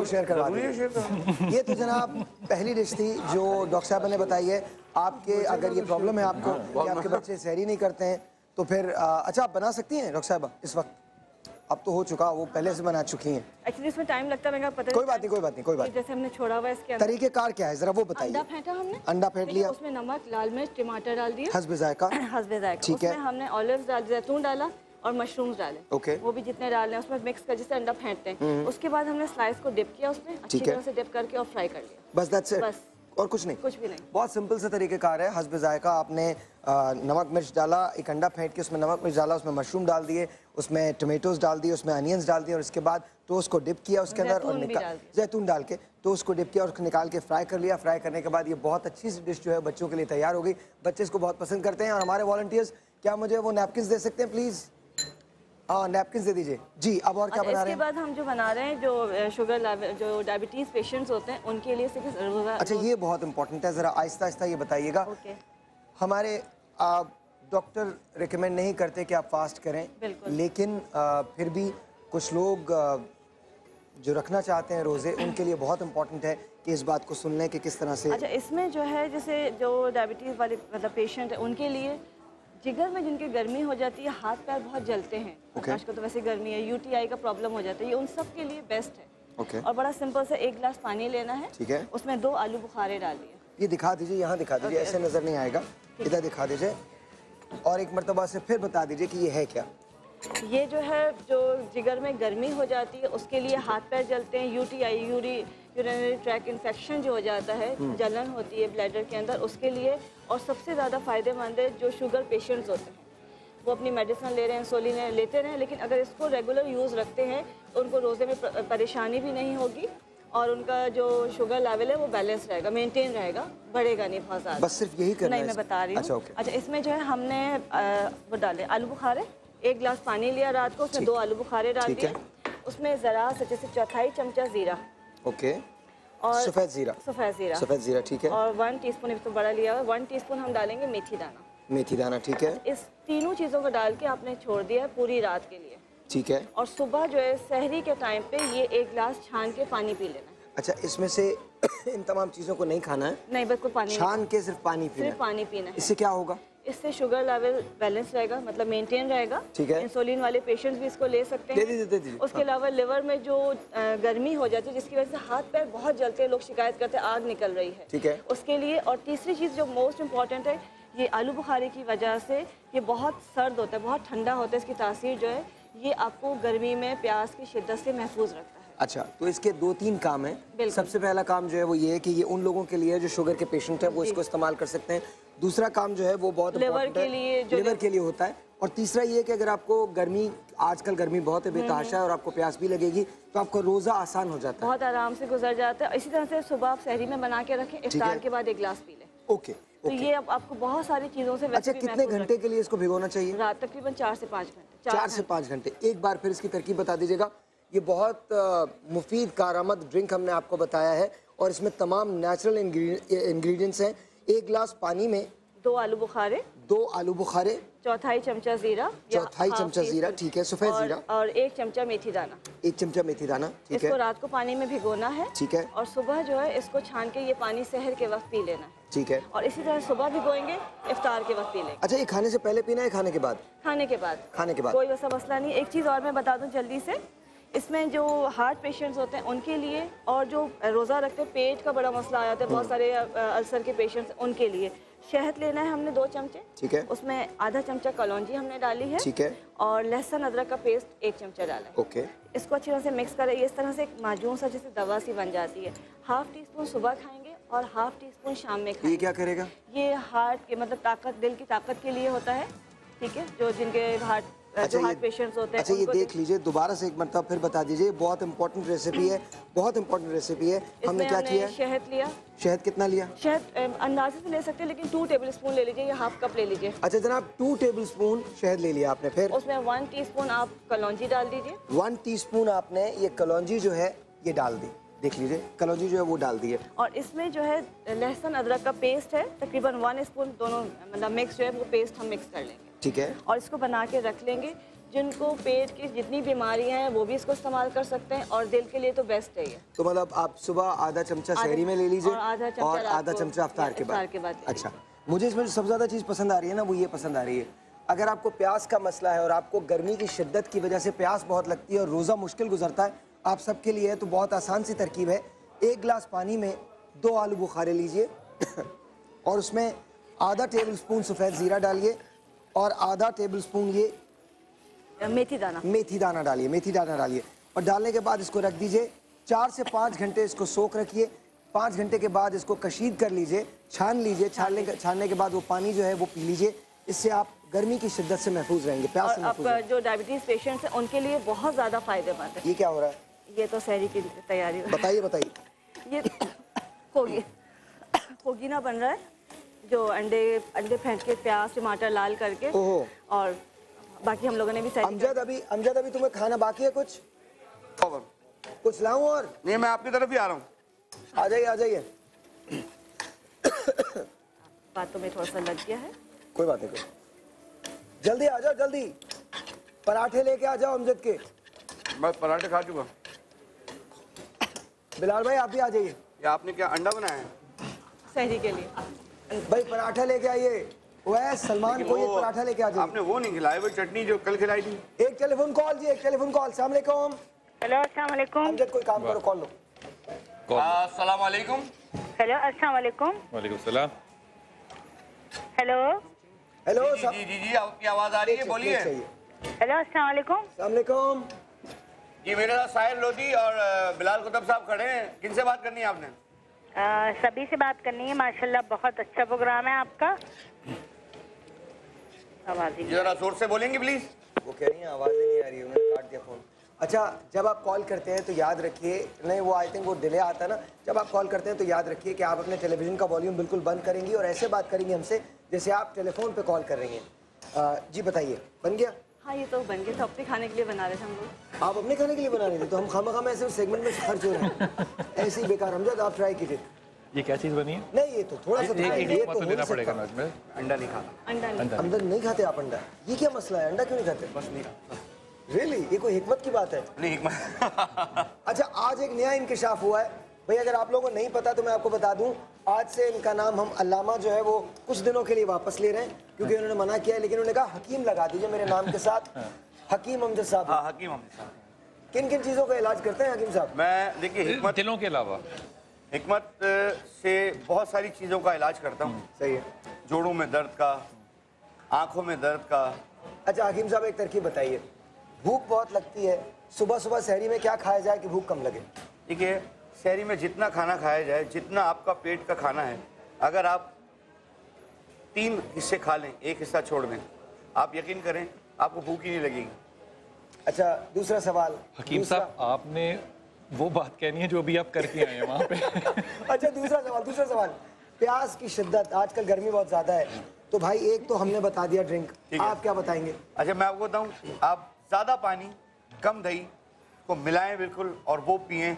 शेयर करवा दीजिए। ये तो जनाब पहली डिश थी जो डॉक्टर साहब ने बताई है। आपके अगर ये प्रॉब्लम है आपको कि आपके बच्चे सहरी नहीं करते हैं तो फिर अच्छा आप बना सकती हैं डॉक्टर साहब इस वक्त? अब तो हो चुका, वो पहले से बना चुकी हैं। एक्चुअली इसमें टाइम लगता है, पता कोई बात नहीं। जैसे हमने छोड़ा हुआ है इसके अंदर तरीकेकार क्या है जरा वो बताइए। अंडा फेंटा हमने, अंडा फेंट लिया, उसमें नमक, लाल मिर्च, टमाटर डाल दिया, हस्ब जायका, ठीक है। हमने ऑलिव जैतून डाला और मशरूम्स डाले, ओके, वो भी जितने डालने हैं उसमें मिक्स कर जिससे अंडा फेंटते हैं। उसके बाद हमने स्लाइस को डिप किया उसमें अच्छी तरह से डिप करके और फ्राई कर लिया, बस दैट्स इट, बस और कुछ नहीं? कुछ भी नहीं, बहुत सिंपल से तरीकेकार है। हस्ब जायका आपने नमक मिर्च डाला, एक अंडा फेंट के उसमें नमक मिर्च डाला, उसमें मशरूम डाल दिए, उसमें टमेटोज डाल दिए, उसमें अनियंस डाल दिए और इसके बाद टोस्ट को डिप किया उसके अंदर और जैतून डाल के टोस्ट को डिप किया और निकाल के फ्राई कर लिया। फ्राई करने के बाद ये बहुत अच्छी सी डिश जो है बच्चों के लिए तैयार हो गई। बच्चे इसको बहुत पसंद करते हैं। और हमारे वॉलंटियर्स क्या मुझे वो नैपकिन दे सकते हैं प्लीज़? हाँ नैपकिन दे दीजिए जी। अब और क्या बना रहे हैं? इसके बाद हम जो बना रहे हैं जो शुगर लेवल जो डायबिटीज़ पेशेंट्स होते हैं उनके लिए अच्छा ये बहुत इंपॉर्टेंट है, ज़रा आहिस्ता आहिस्ता ये बताइएगा। हमारे डॉक्टर रिकमेंड नहीं करते कि आप फास्ट करें, लेकिन फिर भी कुछ लोग जो रखना चाहते हैं रोज़े उनके लिए बहुत इंपॉर्टेंट है कि इस बात को सुन लें कि किस तरह से। अच्छा इसमें जो है जैसे जो डायबिटीज़ वाले मतलब पेशेंट है उनके लिए जिगर में जिनकी गर्मी हो जाती है, हाथ पैर बहुत जलते हैं, आजकल तो वैसे गर्मी है, यूटीआई का प्रॉब्लम हो जाता है, ये उन सब के लिए बेस्ट है। और बड़ा सिंपल से एक गिलास पानी लेना है, ठीक है, उसमें 2 आलू बुखारे डाल दिए। ये दिखा दीजिए, यहाँ दिखा दीजिए, ऐसे नज़र नहीं आएगा, इधर दिखा दीजिए और एक मरतबा से फिर बता दीजिए कि ये है क्या। ये जो है जो जिगर में गर्मी हो जाती है उसके लिए हाथ पैर जलते हैं, यूटीआई यूरिनरी ट्रैक इन्फेक्शन जो हो जाता है, जलन होती है ब्लैडर के अंदर, उसके लिए। और सबसे ज़्यादा फ़ायदेमंद है जो शुगर पेशेंट्स होते हैं, वो अपनी मेडिसिन ले रहे हैं, इंसुलिन लेते रहें, लेकिन अगर इसको रेगुलर यूज़ रखते हैं तो उनको रोज़े में परेशानी भी नहीं होगी और उनका जो शुगर लेवल है वो बैलेंस रहेगा, मेंटेन रहेगा, बढ़ेगा नहीं बहुत ज़्यादा। बस सिर्फ यही करना है? नहीं, मैं बता रही हूँ। अच्छा इसमें जो है हमने वो डाले आलू बुखारे, 1 गिलास पानी लिया रात को, उसमें 2 आलू बुखारे डाल दिए, उसमें ज़रा से जैसे 1/4 चमचा ज़ीरा, ओके, और सफ़ेद ज़ीरा, ठीक है, और 1 टीस्पून तो बड़ा लिया हुआ, 1 टीस्पून हम डालेंगे मेथी दाना, ठीक है। इस तीनों चीज़ों को डाल के आपने छोड़ दिया है पूरी रात के लिए, ठीक है। और सुबह जो है सहरी के टाइम पे ये 1 गिलास छान के पानी पी लेना है। अच्छा इसमें से इन तमाम चीज़ों को नहीं खाना है? नहीं, बिल्कुल पानी छान के सिर्फ पानी पीना है? सिर्फ पानी पीना है। इससे क्या होगा? इससे शुगर लेवल बैलेंस रहेगा, मतलब मेंटेन रहेगा, ठीक है। इंसुलिन वाले पेशेंट्स भी इसको ले सकते हैं। दे दीजिए। उसके अलावा लिवर में जो गर्मी हो जाती है जिसकी वजह से हाथ पैर बहुत जलते हैं, लोग शिकायत करते हैं आग निकल रही है, ठीक है, उसके लिए। और तीसरी चीज़ जो मोस्ट इम्पॉर्टेंट है, ये आलू बुखारे की वजह से ये बहुत सर्द होता है, बहुत ठंडा होता है, इसकी तासीर जो है ये आपको गर्मी में प्यास की शिद्दत से महफूज रखता है। अच्छा तो इसके 2-3 काम हैं। सबसे पहला काम जो है वो ये है कि ये उन लोगों के लिए जो शुगर के पेशेंट हैं वो इसको इस्तेमाल कर सकते हैं। दूसरा काम जो है वो बहुत लिवर के लिए होता है। और तीसरा ये कि अगर आपको गर्मी, आजकल गर्मी बहुत है बेतहाशा है और आपको प्यास भी लगेगी तो आपको रोज़ा आसान हो जाता है, बहुत आराम से गुजर जाता है। इसी तरह से सुबह आप सहरी में बना के रखें, इफ्तार के बाद 1 गिलास पी लें। ओके, तो ये अब आपको बहुत सारी चीज़ों से। अच्छा कितने घंटे के लिए इसको भिगोना चाहिए? रात तकरीबन 4 से 5 घंटे। 4 से 5 घंटे। एक बार फिर इसकी तरकीब बता दीजिएगा। ये बहुत मुफीद कारआमद ड्रिंक हमने आपको बताया है और इसमें तमाम नेचुरल इंग्रेडिएंट्स हैं। 1 गिलास पानी में 2 आलू बुखारे, 1/4 चमचा ज़ीरा, 1/4 चमचा ज़ीरा, ठीक है, सफ़ेद ज़ीरा, और 1 चमचा मेथी दाना, 1 चमचा मेथी दाना, ठीक है। इसको रात को पानी में भिगोना है, ठीक है। और सुबह जो है इसको छान के ये पानी सहर के वक्त पी लेना है, ठीक है। और इसी तरह सुबह भिगोएंगे, इफ्तार के वक्त पी लेंगे। अच्छा ये खाने से पहले पीना है, खाने के बाद? खाने के बाद कोई वैसा मसला नहीं। एक चीज़ और मैं बता दूं जल्दी से, इसमें जो हार्ट पेशेंट्स होते हैं उनके लिए और जो रोज़ा रखते हैं, पेट का बड़ा मसला आ जाता है, बहुत सारे अल्सर के पेशेंट्स उनके लिए शहद लेना है हमने 2 चमचे, ठीक है। उसमें आधा चमचा कलौंजी हमने डाली है, ठीक है। और लहसुन अदरक का पेस्ट 1 चमचा डाला है। ओके। इसको अच्छी तरह से मिक्स करें, इस तरह से एक माजून सा जैसे दवा सी बन जाती है। हाफ टी स्पून सुबह खाएंगे और हाफ टी स्पून शाम में खाएंगे। ये क्या करेगा? ये हार्ट के मतलब ताकत, दिल की ताकत के लिए होता है, ठीक है, जो जिनके हार्ट पेशेंट्स होते हैं। अच्छा, ये देख लीजिए, दोबारा से एक मरतबा फिर बता दीजिए। बहुत इंपॉर्टेंट रेसिपी है, बहुत इंपॉर्टेंट रेसिपी है। हमने क्या किया? शहद लिया। शहद कितना लिया? शहद अंदाजे से ले सकते हैं, लेकिन 2 टेबल स्पून ले लीजिए या हाफ कप ले लीजिए। अच्छा जनाब, 2 टेबल स्पून शहद ले लिया आपने। फिर उसमें 1 टीस्पून आप कलौंजी डाल दीजिए। 1 टीस्पून आपने ये कलौंजी जो है ये डाल दी। देख लीजिए, कलौंजी जो है वो डाल दी है। और इसमें जो है लहसुन अदरक का पेस्ट है, तकरीबन 1 स्पून, दोनों मतलब मिक्स जो है वो पेस्ट हम मिक्स कर लेंगे। ठीक है। और इसको बना के रख लेंगे। जिनको पेट की जितनी बीमारियां हैं वो भी इसको इस्तेमाल कर सकते हैं, और दिल के लिए तो बेस्ट है ये। तो मतलब आप सुबह आधा चमचा शहरी में ले लीजिए और आधा चमचा अफ्तार के बाद। अच्छा, मुझे इसमें सबसे ज़्यादा चीज़ पसंद आ रही है ना, वो ये पसंद आ रही है, अगर आपको प्यास का मसला है और आपको गर्मी की शिद्दत की वजह से प्यास बहुत लगती है और रोज़ा मुश्किल गुजरता है आप सबके लिए है, तो बहुत आसान सी तरकीब है। 1 गिलास पानी में 2 आलू बुखारे लीजिए और उसमें आधा टेबल स्पून सफ़ेद ज़ीरा डालिए और आधा टेबल स्पून ये मेथी दाना डालिए। मेथी दाना डालिए और डालने के बाद इसको रख दीजिए। 4 से 5 घंटे इसको सोख रखिए। 5 घंटे के बाद इसको कशीद कर लीजिए, छान लीजिए। छानने के बाद वो पानी जो है वो पी लीजिए। इससे आप गर्मी की शिद्दत से महफूज रहेंगे, प्यास से महफूज रहेंगे। जो डायबिटीज पेशेंट्स हैं उनके लिए बहुत ज़्यादा फायदेमंद है। ये क्या हो रहा है? ये तो सहरी की तैयारी। बताइए। ये कोगीना बन रहा है, जो अंडे फेंट के प्याज टमाटर लाल करके, और बाकी हम लोगों ने भी अमजद अभी तुम्हें खाना बाकी है? कुछ लाऊं? और नहीं, मैं आपकी तरफ ही आ रहा हूँ। आ जाइए। बातों में थोड़ा सा लग गया है, कोई बात नहीं। जल्दी आ जाओ, जल्दी पराठे लेके आ जाओ अमजद के। बस पराठे खा चुका। बिलाल भाई आप भी आ जाइए। ये आपने क्या अंडा बनाया है? सहरी के लिए भाई पराठा लेके आइए। वह सलमान को ये पराठा लेके आ जाइए। आपने वो नहीं खिलाई, वो चटनी जो कल खिलाई थी। एक टेलीफोन कॉल जी, एक टेलीफोन कॉल। अस्सलाम वालेकुम। हेलो अस्सलाम वालेकुम। अमजद कोई काम करो, कॉल लो। अस्सलाम वालेकुम। हेलो अस्सलाम वालेकुम। वालेकुम सलाम। हेलो जी आपकी आवाज आ रही है, बोलिए। हेलो अस्सलाम वालेकुम। अस्सलाम वालेकुम। जी मेरे साथ साहिल लोधी और बिलाल कुतुब साहब खड़े हैं। किनसे बात करनी है आपने? सभी से बात करनी है। माशाल्लाह बहुत अच्छा प्रोग्राम है आपका। आवाज ही जरा जोर से बोलेंगे प्लीज। वो कह रही है आवाज ही नहीं आ रही है, उन्होंने काट दिया फोन। अच्छा, जब आप कॉल करते हैं तो याद रखिए, नहीं वो आई थिंक वो डिले आता है ना, जब आप कॉल करते हैं तो याद रखिए कि आप अपने टेलीविजन का वॉल्यूम बिल्कुल बंद करेंगी और ऐसे बात करेंगे हमसे जैसे आप टेलीफोन पे कॉल कर रही हैं। जी बताइए, बन गया? हाँ ये तो बन गया, तो अपने खाने के लिए बना रहे थे हम लोग। आप अपने खाने के लिए बना रहे थे, तो हम खामा ऐसे सेगमेंट में खर्च हो रहे हैं ऐसे ही बेकार। हमजद आप ट्राई कीजिए। ये क्या चीज़ बनी है? नहीं ये तो थोड़ा सा लेना पड़ेगा ना इसमें। अंडा नहीं खाता। अंडा नहीं खाते आप? अंडा ये क्या मसला है? अंडा क्यों नहीं खाते? बस नहीं खाता। रियली ये कोई हिकमत की बात है? नहीं हिकमत। अच्छा, आज एक नया इंकशाफ हुआ है भाई, अगर आप लोगों को नहीं पता तो मैं आपको बता दूं। आज से इनका नाम हम अल्लामा जो है वो कुछ दिनों के लिए वापस ले रहे हैं, क्योंकि उन्होंने मना किया है, लेकिन उन्होंने कहा हकीम लगा दीजिए मेरे नाम के साथ। हकीम अमजद साहब। हाँ हकीम अमजद साहब। किन किन चीज़ों का इलाज करते हैं हकीम साहब? मैं देखिए हिकमत, दिलों के अलावा हिकमत से बहुत सारी चीज़ों का इलाज करता हूँ। सही है। जोड़ों में दर्द का, आँखों में दर्द का। अच्छा हकीम साहब एक तरकीब बताइए। भूख बहुत लगती है, सुबह सुबह सहरी में क्या खाया जाए कि भूख कम लगे? देखिए सहरी में जितना खाना खाया जाए, जितना आपका पेट का खाना है, अगर आप 3 हिस्से खा लें, 1 हिस्सा छोड़ दें, आप यकीन करें आपको भूख ही नहीं लगेगी। अच्छा दूसरा सवाल। हकीम साहब आपने वो बात कहनी है जो अभी आप करके आए हैं वहाँ पे। अच्छा दूसरा सवाल। प्यास की शिद्दत, आजकल गर्मी बहुत ज़्यादा है, तो भाई एक तो हमने बता दिया ड्रिंक, आप क्या बताएंगे? अच्छा मैं आपको बताऊँ, आप ज़्यादा पानी कम दही को मिलाएं बिल्कुल और वो पिएं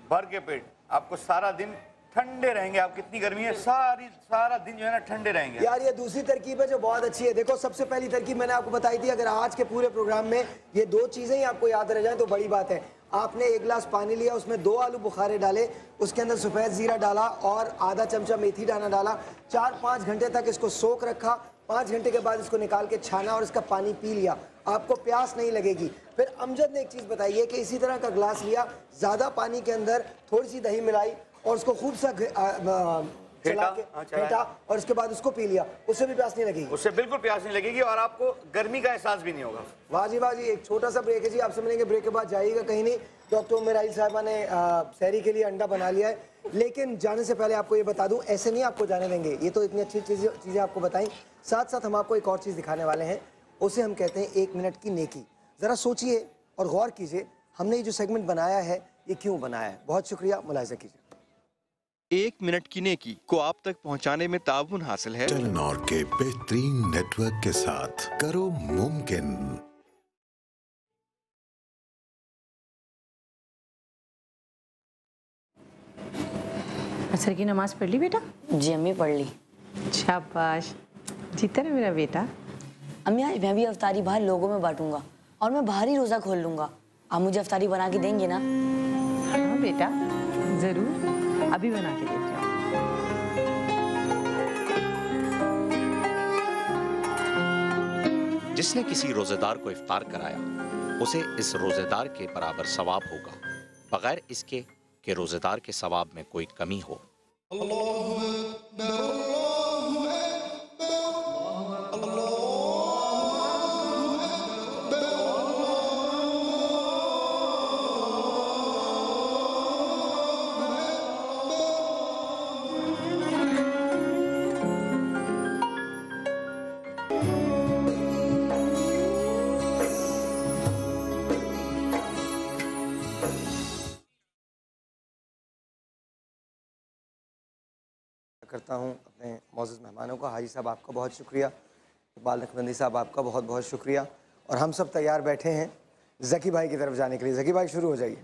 भर के पेट, आपको सारा दिन ठंडे रहेंगे। आप कितनी गर्मी है, सारा दिन जो है ना ठंडे रहेंगे। यार ये दूसरी तरकीब है जो बहुत अच्छी है। देखो सबसे पहली तरकीब मैंने आपको बताई थी, अगर आज के पूरे प्रोग्राम में ये 2 चीज़ें ही आपको याद रह जाएं तो बड़ी बात है। आपने 1 गिलास पानी लिया, उसमें 2 आलू बुखारे डाले, उसके अंदर सफ़ेद ज़ीरा डाला और आधा चमचा मेथी दाना डाला। 4-5 घंटे तक इसको सोख रखा। 5 घंटे के बाद इसको निकाल के छाना और इसका पानी पी लिया, आपको प्यास नहीं लगेगी। फिर अमजद ने एक चीज़ बताई है कि इसी तरह का गिलास लिया, ज़्यादा पानी के अंदर थोड़ी सी दही मिलाई और उसको खूब सा चला के फेंटा और उसके बाद उसको पी लिया, उससे भी प्यास नहीं लगेगी? उससे बिल्कुल प्यास नहीं लगेगी और आपको गर्मी का एहसास भी नहीं होगा। वाह जी वाह जी। एक छोटा सा ब्रेक है जी, आपसे मिलेंगे ब्रेक के बाद, जाइएगा कहीं नहीं। डॉक्टर उम्मेर साहिबा ने सहरी के लिए अंडा बना लिया है, लेकिन जाने से पहले आपको ये बता दूं, ऐसे नहीं आपको जाने देंगे। ये तो इतनी अच्छी चीज़ें आपको बताई, साथ साथ हम आपको एक और चीज़ दिखाने वाले हैं, उसे हम कहते हैं 1 मिनट की नेकी। ज़रा सोचिए और गौर कीजिए, हमने ये जो सेगमेंट बनाया है ये क्यों बनाया है। बहुत शुक्रिया, मुलाहिजा कीजिए। 1 मिनट की नेकी को आप तक पहुंचाने में ताउन हासिल है टेलीनॉर के बेहतरीन नेटवर्क के साथ। करो मुमकिन। असर की नमाज पढ़ ली बेटा? जी अम्मी पढ़ ली। शाबाश, जीता ना मेरा बेटा। अम्मी आज मैं भी अफ्तारी बाहर लोगों में बांटूंगा और मैं बाहर ही रोज़ा खोल लूँगा। आप मुझे अफ्तारी बना के देंगे ना? हाँ बेटा ज़रूर, अभी बना के देती हूँ। जिसने किसी रोजेदार को इफ्तार कराया उसे इस रोजेदार के बराबर सवाब होगा, बगैर इसके कि रोजेदार के सवाब में कोई कमी हो। करता हूँ अपने मौजूद मेहमानों का। हाजी साहब आपका बहुत शुक्रिया, इकबाल नकबंदी साहब आपका बहुत बहुत शुक्रिया, और हम सब तैयार बैठे हैं ज़की भाई की तरफ जाने के लिए। ज़की भाई शुरू हो जाइए।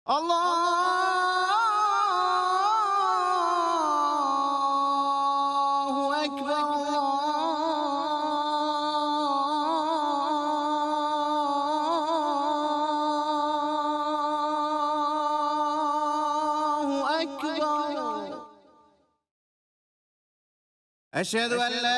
अल्लाहु अकबर अल्लाहु अकबर अशहदु अन ला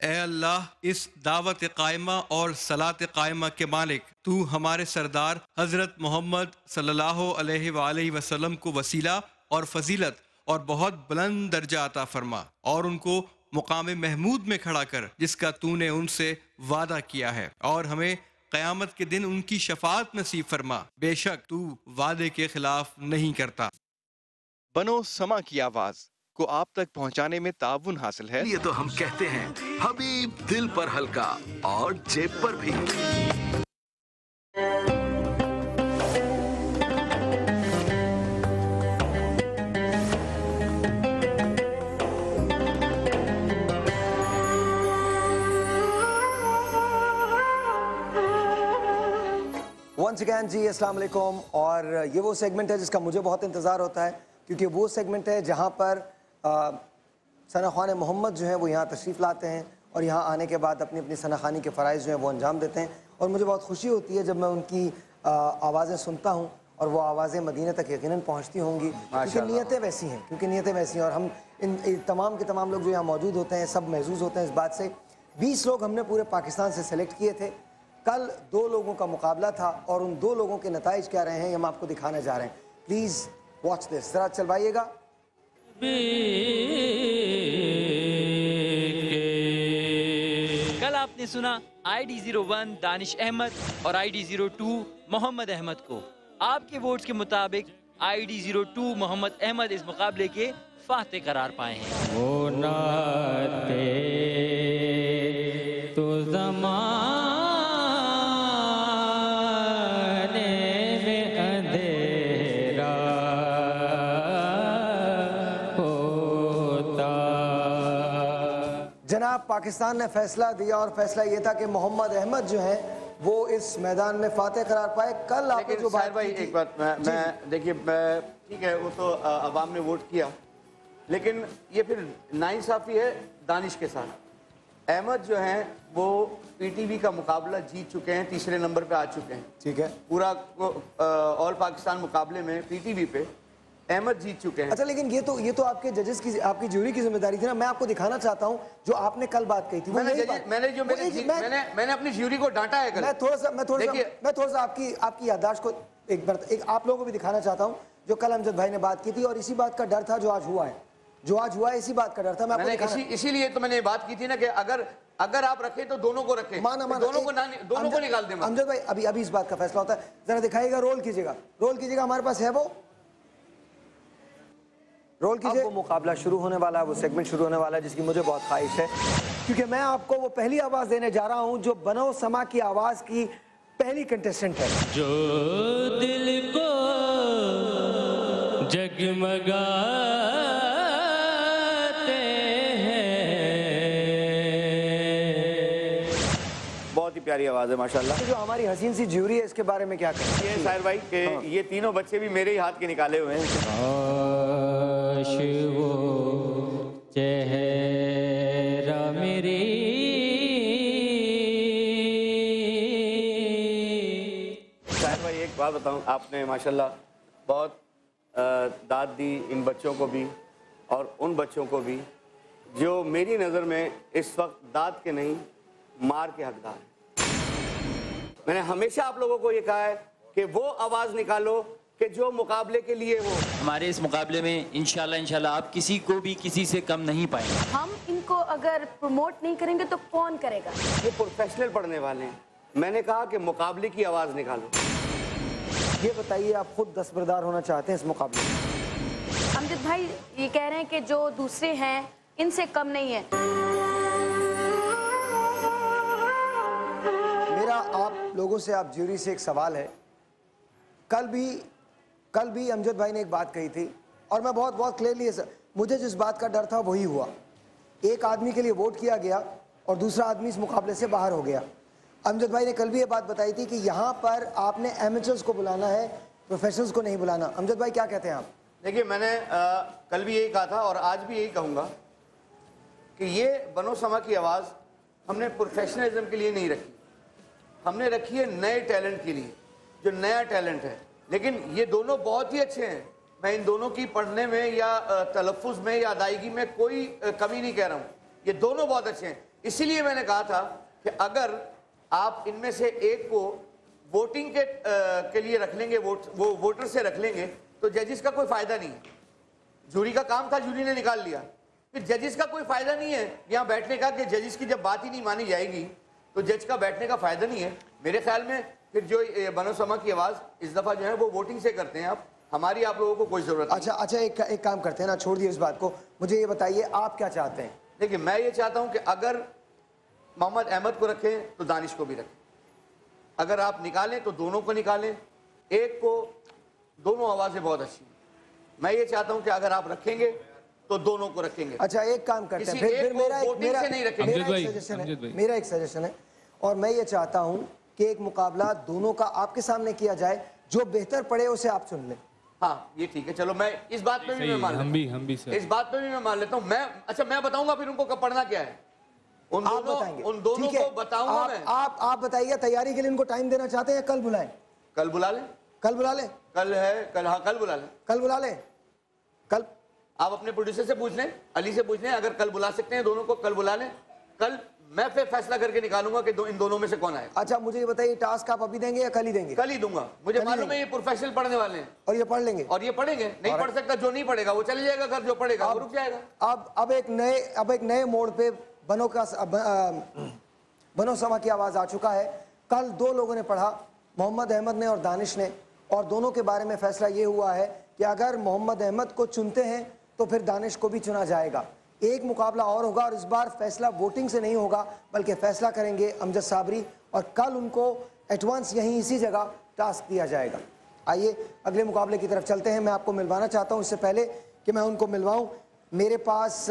ए अल्लाह इस दावत कायमा और सलात कायमा के मालिक तू हमारे सरदार हजरत मोहम्मद सल्लल्लाहु अलैहि वसल्लम को वसीला और फजीलत और बहुत बुलंद दर्जा अता फरमा और उनको मुकाम महमूद में खड़ा कर जिसका तूने उनसे वादा किया है और हमें क़यामत के दिन उनकी शफाअत नसीब फरमा। बेशक तू वादे के खिलाफ नहीं करता। बनो समा की आवाज को आप तक पहुंचाने में ताउन हासिल है। ये तो हम कहते हैं हबीब दिल पर हल्का और जेब पर भी। वंस अगैन जी अस्सलाम वालेकुम। और ये वो सेगमेंट है जिसका मुझे बहुत इंतज़ार होता है क्योंकि वो सेगमेंट है जहाँ पर सना खान मोहम्मद जो हैं वो यहाँ तशरीफ़ लाते हैं और यहाँ आने के बाद अपनी अपनी सना खानी के फ़राइज़ जो हैं वो अंजाम देते हैं। और मुझे बहुत खुशी होती है जब मैं उनकी आवाज़ें सुनता हूँ और वो आवाज़ें मदीने तक यकीनन पहुँचती होंगी क्योंकि नीयतें वैसी हैं और हम इन तमाम के तमाम लोग जो यहाँ मौजूद होते हैं सब महसूस होते हैं इस बात से 20 लोग हमने पूरे पाकिस्तान से सेलेक्ट किए थे। कल 2 लोगों का मुकाबला था और उन 2 लोगों के नताइज क्या रहे हैं हम आपको दिखाने जा रहे हैं। प्लीज़ वॉच दिस, ज़रा चलवाइएगा। कल आपने सुना ID01 दानिश अहमद और ID02 मोहम्मद अहमद को। आपके वोट्स के मुताबिक ID02 मोहम्मद अहमद इस मुकाबले के फाते करार पाए हैं। वो नाते तो ज़माने में अंधेरा होता। जनाब, पाकिस्तान ने फैसला दिया और फैसला ये था कि मोहम्मद अहमद जो है वो इस मैदान में फाते करार पाए। कल आपने जो बात भाई एक बात मैं देखिए, ठीक है वो तो अवाम ने वोट किया, लेकिन ये फिर नाइंसाफ़ी है दानिश के साथ। अहमद जो हैं वो PTV का मुकाबला जीत चुके हैं, तीसरे नंबर पे आ चुके हैं। ठीक है, पूरा ऑल पाकिस्तान मुकाबले में PTV पे अहमद जीत चुके हैं। अच्छा, लेकिन ये तो आपके जजेस की, आपकी ज्यूरी की जिम्मेदारी थी ना। मैं आपको दिखाना चाहता हूँ जो आपने कल बात कही थी। मैंने अपनी ज्यूरी को डांटा है कल। मैं थोड़ा सा आपकी याददाश्त को एक आप लोगों को भी दिखाना चाहता हूँ जो कल अमजद भाई ने बात की थी, और इसी बात का डर था जो आज हुआ है। इसी बात का डर था। इसीलिए तो मैंने बात की थी ना कि अगर आप रखें तो दोनों को रखें, दोनों को निकाल दें। अमजद भाई अभी इस बात का फैसला होता है। जरा दिखाइएगा, रोल कीजिएगा, हमारे पास है वो, रोल कीजिए। वो मुकाबला शुरू होने वाला है, वो सेगमेंट शुरू होने वाला है जिसकी मुझे बहुत ख्वाहिश है, क्योंकि मैं आपको वो पहली आवाज देने जा रहा हूं जो बनो समा की आवाज की पहली कंटेस्टेंट है। जो दिल को जगमगाते हैं। बहुत ही प्यारी आवाज है माशाल्लाह। जो हमारी हसीन सी ज्यूरी है इसके बारे में क्या कहें? ये साहिर भाई के ये तीनों बच्चे भी मेरे ही हाथ के निकाले हुए हैं। वो चेहरा मेरी साहिर भाई एक बात बताऊं, आपने माशाल्लाह बहुत दाद दी इन बच्चों को भी और उन बच्चों को भी जो मेरी नज़र में इस वक्त दाद के नहीं मार के हकदार हैं। मैंने हमेशा आप लोगों को ये कहा है कि वो आवाज़ निकालो कि जो मुकाबले के लिए हो। हमारे इस मुकाबले में इंशाल्लाह आप किसी को भी किसी से कम नहीं पाएंगे। हम इनको अगर प्रमोट नहीं करेंगे तो कौन करेगा? ये प्रोफेशनल पढ़ने वाले हैं। मैंने कहा कि मुकाबले की आवाज़ निकालो। ये बताइए, आप खुद दस्तबरदार होना चाहते हैं इस मुकाबले में? अमजद भाई ये कह रहे हैं कि जो दूसरे हैं इनसे कम नहीं है। मेरा आप लोगों से, आप ज्यूरी से एक सवाल है। कल भी अमजद भाई ने एक बात कही थी और मैं बहुत क्लियरली, मुझे जिस बात का डर था वही हुआ। एक आदमी के लिए वोट किया गया और दूसरा आदमी इस मुकाबले से बाहर हो गया। अमजद भाई ने कल भी ये बात बताई थी कि यहाँ पर आपने एमेचर्स को बुलाना है, प्रोफेशनल्स को नहीं बुलाना। अमजद भाई क्या कहते हैं आप? देखिए, मैंने कल भी यही कहा था और आज भी यही कहूँगा कि ये बनो समा की आवाज़ हमने प्रोफेशनलिज्म के लिए नहीं रखी, हमने रखी है नए टैलेंट के लिए, जो नया टैलेंट है। लेकिन ये दोनों बहुत ही अच्छे हैं। मैं इन दोनों की पढ़ने में या तलफ़ुज़ में या अदायगी में कोई कमी नहीं कह रहा हूँ। ये दोनों बहुत अच्छे हैं। इसीलिए मैंने कहा था कि अगर आप इनमें से एक को वोटिंग के लिए रख लेंगे, वो वोटर से रख लेंगे, तो जजेस का कोई फ़ायदा नहीं है। जूरी का काम था, जूरी ने निकाल लिया, फिर जजेस का कोई फ़ायदा नहीं है यहाँ बैठने का, कि जजेस की जब बात ही नहीं मानी जाएगी तो जज का बैठने का फ़ायदा नहीं है। मेरे ख्याल में फिर जो बनो समा की आवाज़ इस दफ़ा जो है वो वोटिंग से करते हैं आप, हमारी आप लोगों को कोई ज़रूरत नहीं। अच्छा, एक काम करते हैं ना, छोड़ दिए इस बात को, मुझे ये बताइए आप क्या चाहते हैं? देखिए, मैं ये चाहता हूँ कि अगर मोहम्मद अहमद को रखें तो दानिश को भी रखें, अगर आप निकालें तो दोनों को निकालें, एक को, दोनों आवाज़ें बहुत अच्छी हैं। मैं ये चाहता हूँ कि अगर आप रखेंगे तो दोनों को रखेंगे। अच्छा, एक काम करते हैं, फिर मेरा एक सजेशन है और मैं ये चाहता हूँ कि एक मुकाबला दोनों का आपके सामने किया जाए, जो बेहतर पड़े उसे आप चुन लें। हाँ, ये ठीक है, चलो मैं इस बात पे भी मैं मान लेता हूँ, इस बात पे भी मैं मान लेता हूँ। मैं बताऊंगा फिर उनको कब पढ़ना क्या है, उन दोनों को बताऊंगा मैं। आप बताइए, तैयारी के लिए उनको टाइम देना चाहते हैं, कल बुलाएं? कल बुला लें, कल बुला लें, कल है, कल, हाँ कल बुला लें, कल बुला लें। कल आप अपने प्रोड्यूसर से पूछ लें, अली से पूछ लें, अगर कल बुला सकते हैं दोनों को, कल बुला लें। कल मैं फिर फैसला करके निकालूंगा कि इन दोनों में से कौन आएगा। अच्छा मुझे ये बताइए, टास्क आप अभी देंगे या कल ही देंगे? कल ही दूंगा, मुझे मालूम है ये प्रोफेशनल पढ़ने वाले हैं और ये पढ़ लेंगे। और ये पढ़ेंगे, नहीं पढ़ सकता जो नहीं पढ़ेगा वो चले जाएगा घर, जो पढ़ेगा वो रुक जाएगा। अब एक नए मोड़ पे बनो समा की आवाज आ चुका है। कल 2 लोगों ने पढ़ा, मोहम्मद अहमद ने और दानिश ने, और दोनों के बारे में फैसला ये हुआ है कि अगर मोहम्मद अहमद को चुनते हैं तो फिर दानिश को भी चुना जाएगा। एक मुकाबला और होगा और इस बार फैसला वोटिंग से नहीं होगा बल्कि फैसला करेंगे अमजद साबरी, और कल उनको एडवांस यहीं इसी जगह टास्क दिया जाएगा। आइए अगले मुकाबले की तरफ चलते हैं। मैं आपको मिलवाना चाहता हूं, इससे पहले कि मैं उनको मिलवाऊं, मेरे पास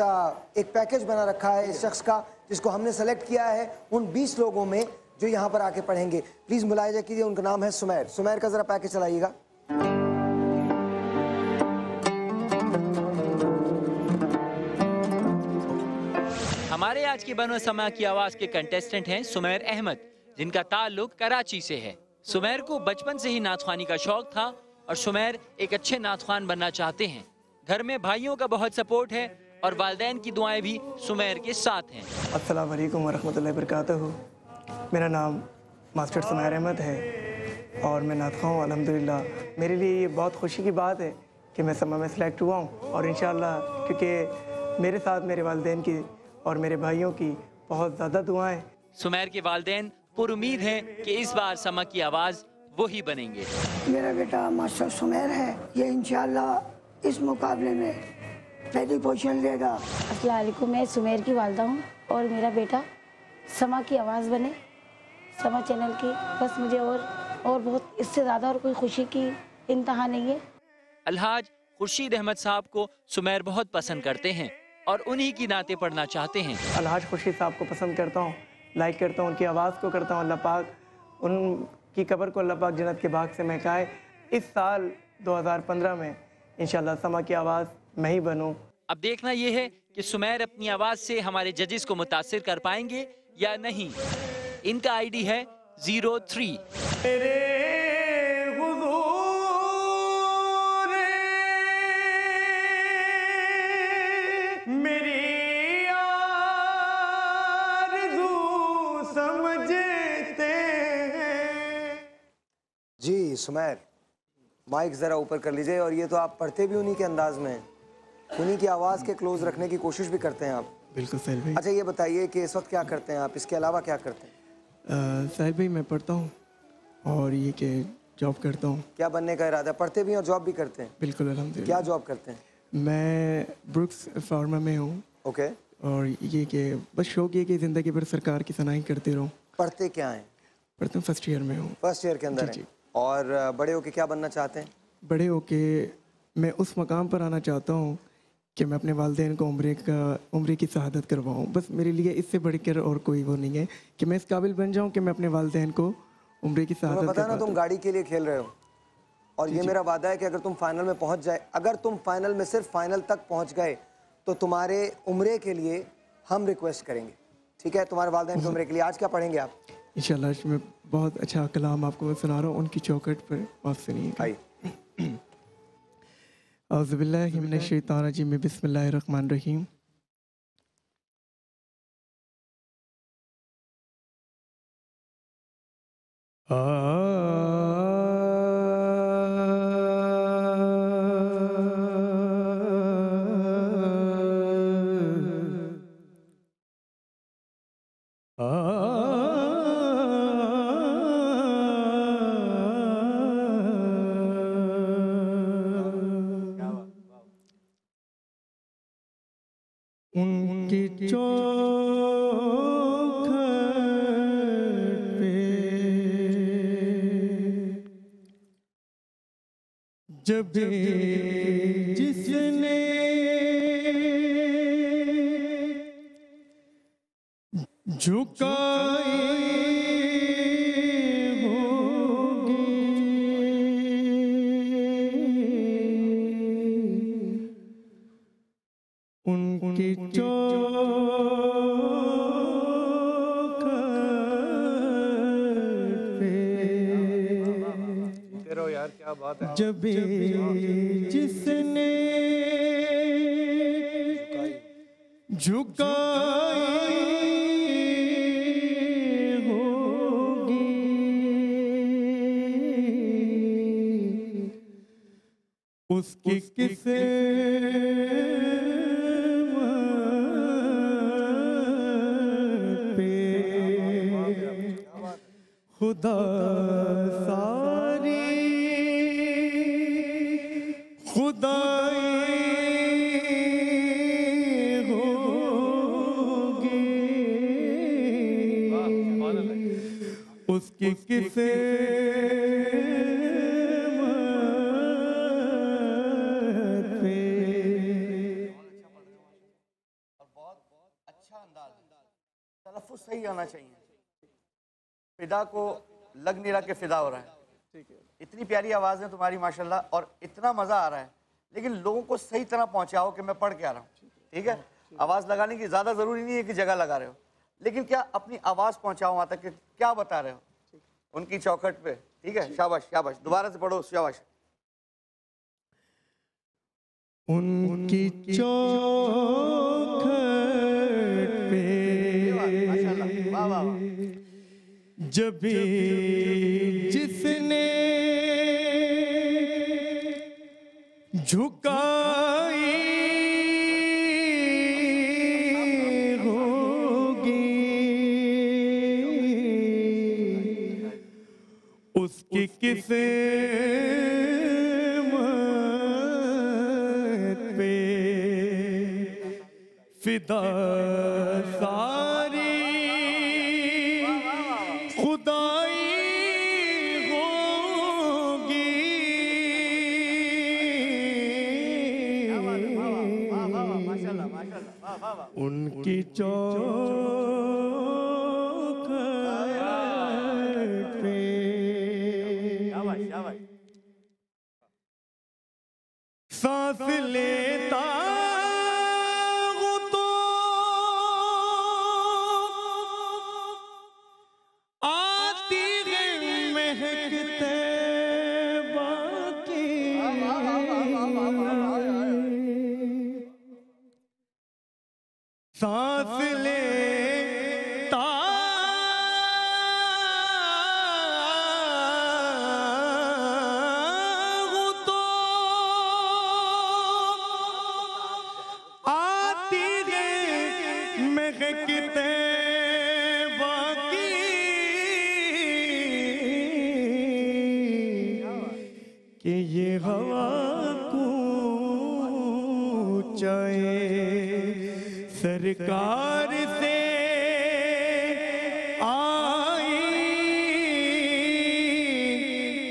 एक पैकेज बना रखा है इस शख्स का जिसको हमने सेलेक्ट किया है उन 20 लोगों में जो यहाँ पर आके पढ़ेंगे। प्लीज़ मुलाहिजा कीजिए, उनका नाम है सुमैर। सुमैर का ज़रा पैकेज चलाइएगा। हमारे आज की बनो समा की आवाज के कंटेस्टेंट हैं सुमैर अहमद, जिनका ताल्लुक कराची से है। सुमैर को बचपन से ही नातख्वानी का शौक था और सुमैर एक अच्छे नातख्वान बनना चाहते हैं। घर में भाइयों का बहुत सपोर्ट है और वालिदैन की दुआएं भी सुमैर के साथ हैं। अस्सलाम वालेकुम वरहमतुल्लाहि वबरकातुहू। मेरा नाम मास्टर सुमैर अहमद है और मैं नातख्वां हूँ अल्हम्दुलिल्लाह। मेरे लिए ये बहुत खुशी की बात है कि मैं समा में सिलेक्ट हुआ हूँ और इंशाअल्लाह क्योंकि मेरे साथ मेरे वालिदैन की और मेरे भाइयों की बहुत ज़्यादा दुआएं। सुमैर के वालिदैन पुरुमीद हैं कि इस बार समा की आवाज़ वही बनेंगे। मेरा बेटा मास्टर सुमैर है, ये इंशाअल्लाह इस मुकाबले में पहली पोजीशन लेगा। अस्सलाम वालेकुम, मैं सुमैर की वालदा हूँ और मेरा बेटा समा की आवाज़ बने, समा चैनल की। बस मुझे और बहुत इससे ज़्यादा और कोई खुशी की इंतहा नहीं है। अलहाज खुर्शीद अहमद साहब को सुमैर बहुत पसंद करते हैं और उन्हीं की नाते पढ़ना चाहते हैं। अलहाज खुर्शीद साहब को पसंद करता हूँ, लाइक करता हूँ, उनकी आवाज़ को करता हूँ। अल्लाह पाक उनकी कब्र को अल्लाह पाक जन्नत के बाग से महकाए। इस साल 2015 में इंशाल्लाह समा की आवाज़ मैं ही बनूँ। अब देखना ये है कि सुमैर अपनी आवाज़ से हमारे जजेस को मुतासिर कर पाएंगे या नहीं। इनका आईडी है 03। जी सुमैर, माइक ज़रा ऊपर कर लीजिए। और ये तो आप पढ़ते भी उन्हीं के अंदाज में हैं, उन्हीं की आवाज़ के क्लोज रखने की कोशिश भी करते हैं आप। बिल्कुल साहिल भाई। अच्छा ये बताइए कि इस वक्त क्या करते हैं आप, इसके अलावा क्या करते हैं? साहिल भाई मैं पढ़ता हूँ और ये कि जॉब करता हूँ। क्या बनने का इरादा? पढ़ते भी और जॉब भी करते हैं? बिल्कुल अल्हम्दुलिल्लाह। क्या जॉब करते हैं? मैं ब्रुक्स फार्मा में हूँ। ओके। और ये कि बस शौक ये कि ज़िंदगी भर सरकार की सनाई करते रहूँ। पढ़ते क्या हैं? पढ़ता हूँ, फर्स्ट ईयर में हूँ। फर्स्ट ईयर के अंदर हैं। और बड़े होके क्या बनना चाहते हैं? बड़े होके मैं उस मकाम पर आना चाहता हूँ कि मैं अपने वालिदैन को उम्र की शहादत करवाऊँ। बस मेरे लिए इससे बढ़कर और कोई वो नहीं है कि मैं इस काबिल बन जाऊँ कि मैं अपने वालिदैन को उम्र की शहादत पता ना तुम गाड़ी के लिए खेल रहे हो और ये मेरा वादा है कि अगर तुम फाइनल में पहुँच जाए, अगर तुम फाइनल में सिर्फ फाइनल तक पहुँच गए तो तुम्हारे उम्रे के लिए हम रिक्वेस्ट करेंगे, ठीक है? तुम्हारे वालिदैन के उम्रे के लिए आज क्या पढ़ेंगे आप? इंशाल्लाह मैं बहुत अच्छा कलाम आपको मैं सुना रहा हूँ, उनकी चौखट पर आप सुनिएगा। औज़ुबिल्लाहि मिनश्शैतानिर्रजीम, बिस्मिल्लाहिर्रहमानिर्रहीम। उनकी चौखट पे जब जिसने झुकाई उनकी यार क्या बात है। जब जिसने झुकाई उसकी किसे पे खुदा सारी खुदाई होगी उसकी किसे तलफ़्फ़ुज़ सही आना चाहिए। फिदा को लग नहीं रहा कि फिदा हो रहा है। इतनी प्यारी आवाज़ है तुम्हारी माशाल्लाह और इतना मज़ा आ रहा है, लेकिन लोगों को सही तरह पहुंचाओ कि मैं पढ़ के आ रहा हूँ। ठीक है, आवाज़ लगाने की ज़्यादा ज़रूरी नहीं है कि जगह लगा रहे हो, लेकिन क्या अपनी आवाज़ पहुंचाओ वहाँ तक कि क्या बता रहे हो उनकी चौखट पे। ठीक है, शाबाश शाबाश, दोबारा से पढ़ो, शाबाश। उनकी चौखट पे जब जिसने झुकाई होगी उसकी किसे पे फिदा सारी खुदाई होगी उनकी चौखट पे सांस लेता हूँ तो आती है महकते बाकी सांस लेता हूँ तो आती है महकते बाकी कि ये हवा कूचाए सरकार से आई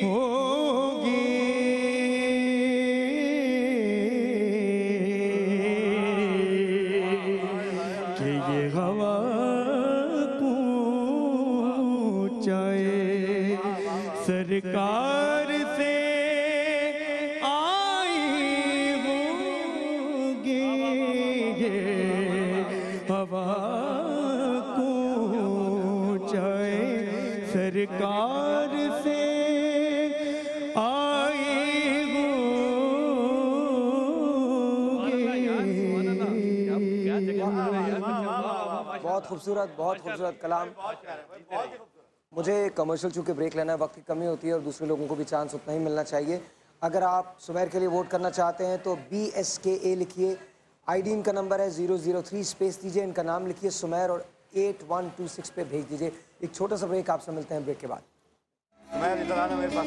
होगी कि ये हवा कूचाए सरकार से आई होगी हवा कूचाए सरकार से आई बहुत खूबसूरत कलाम। मुझे कमर्शियल चूँकि ब्रेक लेना है, वक्त की कमी होती है और दूसरे लोगों को भी चांस उतना ही मिलना चाहिए। अगर आप सुमैर के लिए वोट करना चाहते हैं तो BSKA लिखिए, आईडी इनका नंबर है 003, स्पेस दीजिए, इनका नाम लिखिए सुमैर और 8126 पे भेज दीजिए। एक छोटा सा ब्रेक, आपसे मिलते हैं ब्रेक के बाद। मैं इधर आना, मेरे पास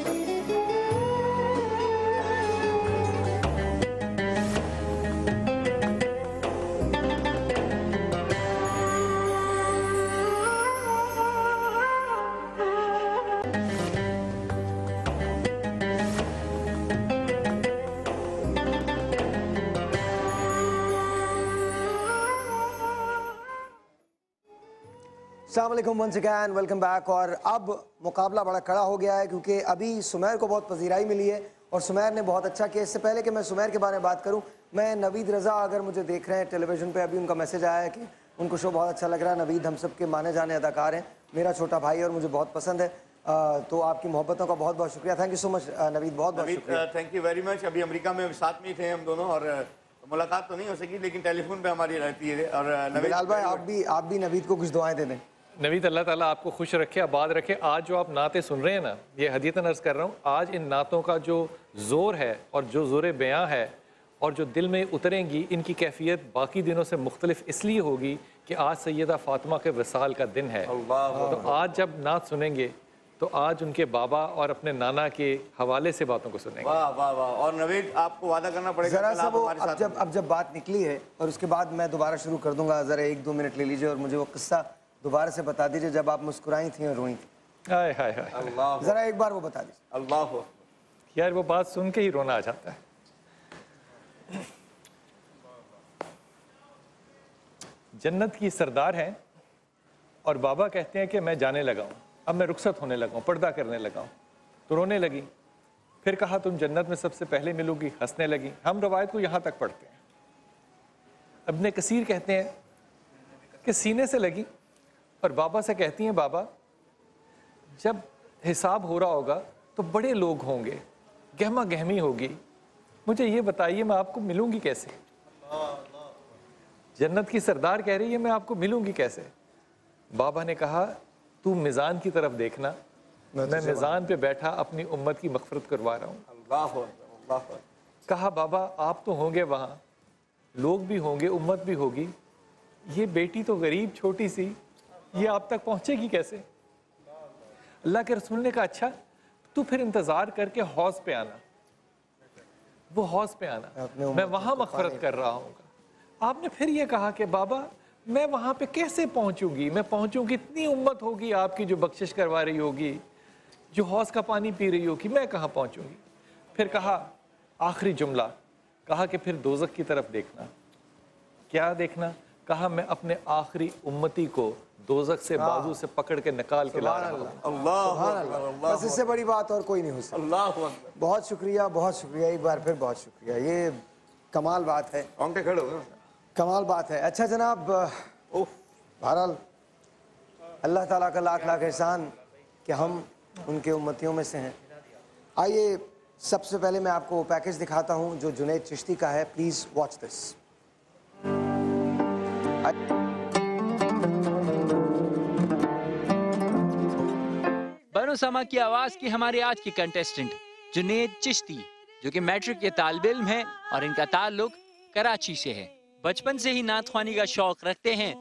अस्सलामुअलैकुम वंस अगैन, वेलकम बैक। और अब मुकाबला बड़ा कड़ा हो गया है क्योंकि अभी सुमैर को बहुत पजीराई मिली है और सुमैर ने बहुत अच्छा किया। इससे पहले कि मैं सुमैर के बारे में बात करूं, मैं नवीद रज़ा, अगर मुझे देख रहे हैं टेलीविज़न पे, अभी उनका मैसेज आया है कि उनको शो बहुत अच्छा लग रहा है। नवीद हम सब के माने जाने अदाकार हैं, मेरा छोटा भाई और मुझे बहुत पसंद है। तो आपकी मोहब्बतों का बहुत बहुत शुक्रिया। Thank you so much Naveed, बहुत बहुत शुक्रिया। Thank you very much. अभी अमेरिका में साथ में ही थे हम दोनों और मुलाकात तो नहीं हो सकी, लेकिन टेलीफोन पे हमारी रहती है। और बिलाल भाई, आप भी नवीद को कुछ दुआएं दे दें। नवीद, अल्लाह ताला आपको खुश रखे, आबाद रखे। आज जो आप नातें सुन रहे हैं ना, ये हदीयतन अर्ज़ कर रहा हूँ, आज इन नातों का जो ज़ोर है और जो ज़ोर बयां है और जो दिल में उतरेंगी, इनकी कैफियत बाकी दिनों से मुख्तलिफ इसलिए होगी कि आज सैयदा फ़ातिमा के विसाल का दिन है। तो आज जब नात सुनेंगे तो आज उनके बाबा और अपने नाना के हवाले से बातों को सुनेंगे। वाह वाह वाह। और नवीद, आपको वादा करना पड़ेगा जरा कल सा आप वो हमारे साथ अब जब बात निकली है और उसके बाद मैं दोबारा शुरू कर दूंगा, ज़रा 1-2 मिनट ले लीजिए और मुझे वो किस्सा दोबारा से बता दीजिए जब आप मुस्कुराई थी और रोई थी। हाय हाय हाय, ज़रा एक बार वो बता दीजिए। अल्लाह यार, वो बात सुन के ही रोना आ जाता है। जन्नत की सरदार हैं और बाबा कहते हैं कि मैं जाने लगा हूँ, अब मैं रुखसत होने लगा हूँ, पर्दा करने लगा हूँ। तो रोने लगी। फिर कहा तुम जन्नत में सबसे पहले मिलोगी, हंसने लगी। हम रवायत को यहाँ तक पढ़ते हैं। इब्ने कसीर कहते हैं कि सीने से लगी और बाबा से कहती हैं, बाबा जब हिसाब हो रहा होगा तो बड़े लोग होंगे, गहमा गहमी होगी, मुझे ये बताइए मैं आपको मिलूंगी कैसे? जन्नत की सरदार कह रही है मैं आपको मिलूंगी कैसे? बाबा ने कहा तू मिज़ान की तरफ देखना, मैं मिज़ान पे बैठा अपनी उम्मत की मग़फ़िरत करवा रहा हूँ। कहा बाबा आप तो होंगे वहाँ, लोग भी होंगे, उम्मत भी होगी, ये बेटी तो गरीब छोटी सी, ये आप तक पहुँचेगी कैसे? अल्लाह के रसूल ने कहा अच्छा तू फिर इंतज़ार करके हौज़ पे आना, वो हौज़ पे आना, मैं वहाँ मग़फ़िरत कर रहा हूँ। आपने फिर ये कहा कि बाबा मैं वहाँ पे कैसे पहुँचूंगी? मैं पहुँचूंगी, इतनी उम्मत होगी आपकी जो बख्शिश करवा रही होगी, जो हौज़ का पानी पी रही होगी, मैं कहाँ पहुँचूंगी? फिर कहा आखिरी जुमला, कहा कि फिर दोज़ख की तरफ देखना। क्या देखना? कहा मैं अपने आखिरी उम्मती को दोज़ख से बाजू से पकड़ के निकाल के ला रहा हूँ। अल्लाह, बस इससे बड़ी बात और कोई नहीं हो सकती। अल्लाह, बहुत शुक्रिया, बहुत शुक्रिया, एक बार फिर बहुत शुक्रिया। ये कमाल बात है, खड़े हो गए, कमाल बात है। अच्छा जनाब, बहरहाल अल्लाह ताला का लाख लाख एहसान कि हम उनके उम्मतियों में से हैं। आइए सबसे पहले मैं आपको वो पैकेज दिखाता हूँ जो जुनैद चिश्ती का है। Please watch this. बनो समा की आवाज़ की हमारे आज की कंटेस्टेंट जुनैद चिश्ती, जो कि मैट्रिक के तालिब इल्म है और इनका ताल्लुक कराची से है। बचपन से ही नात ख्वानी का शौक रखते हैं।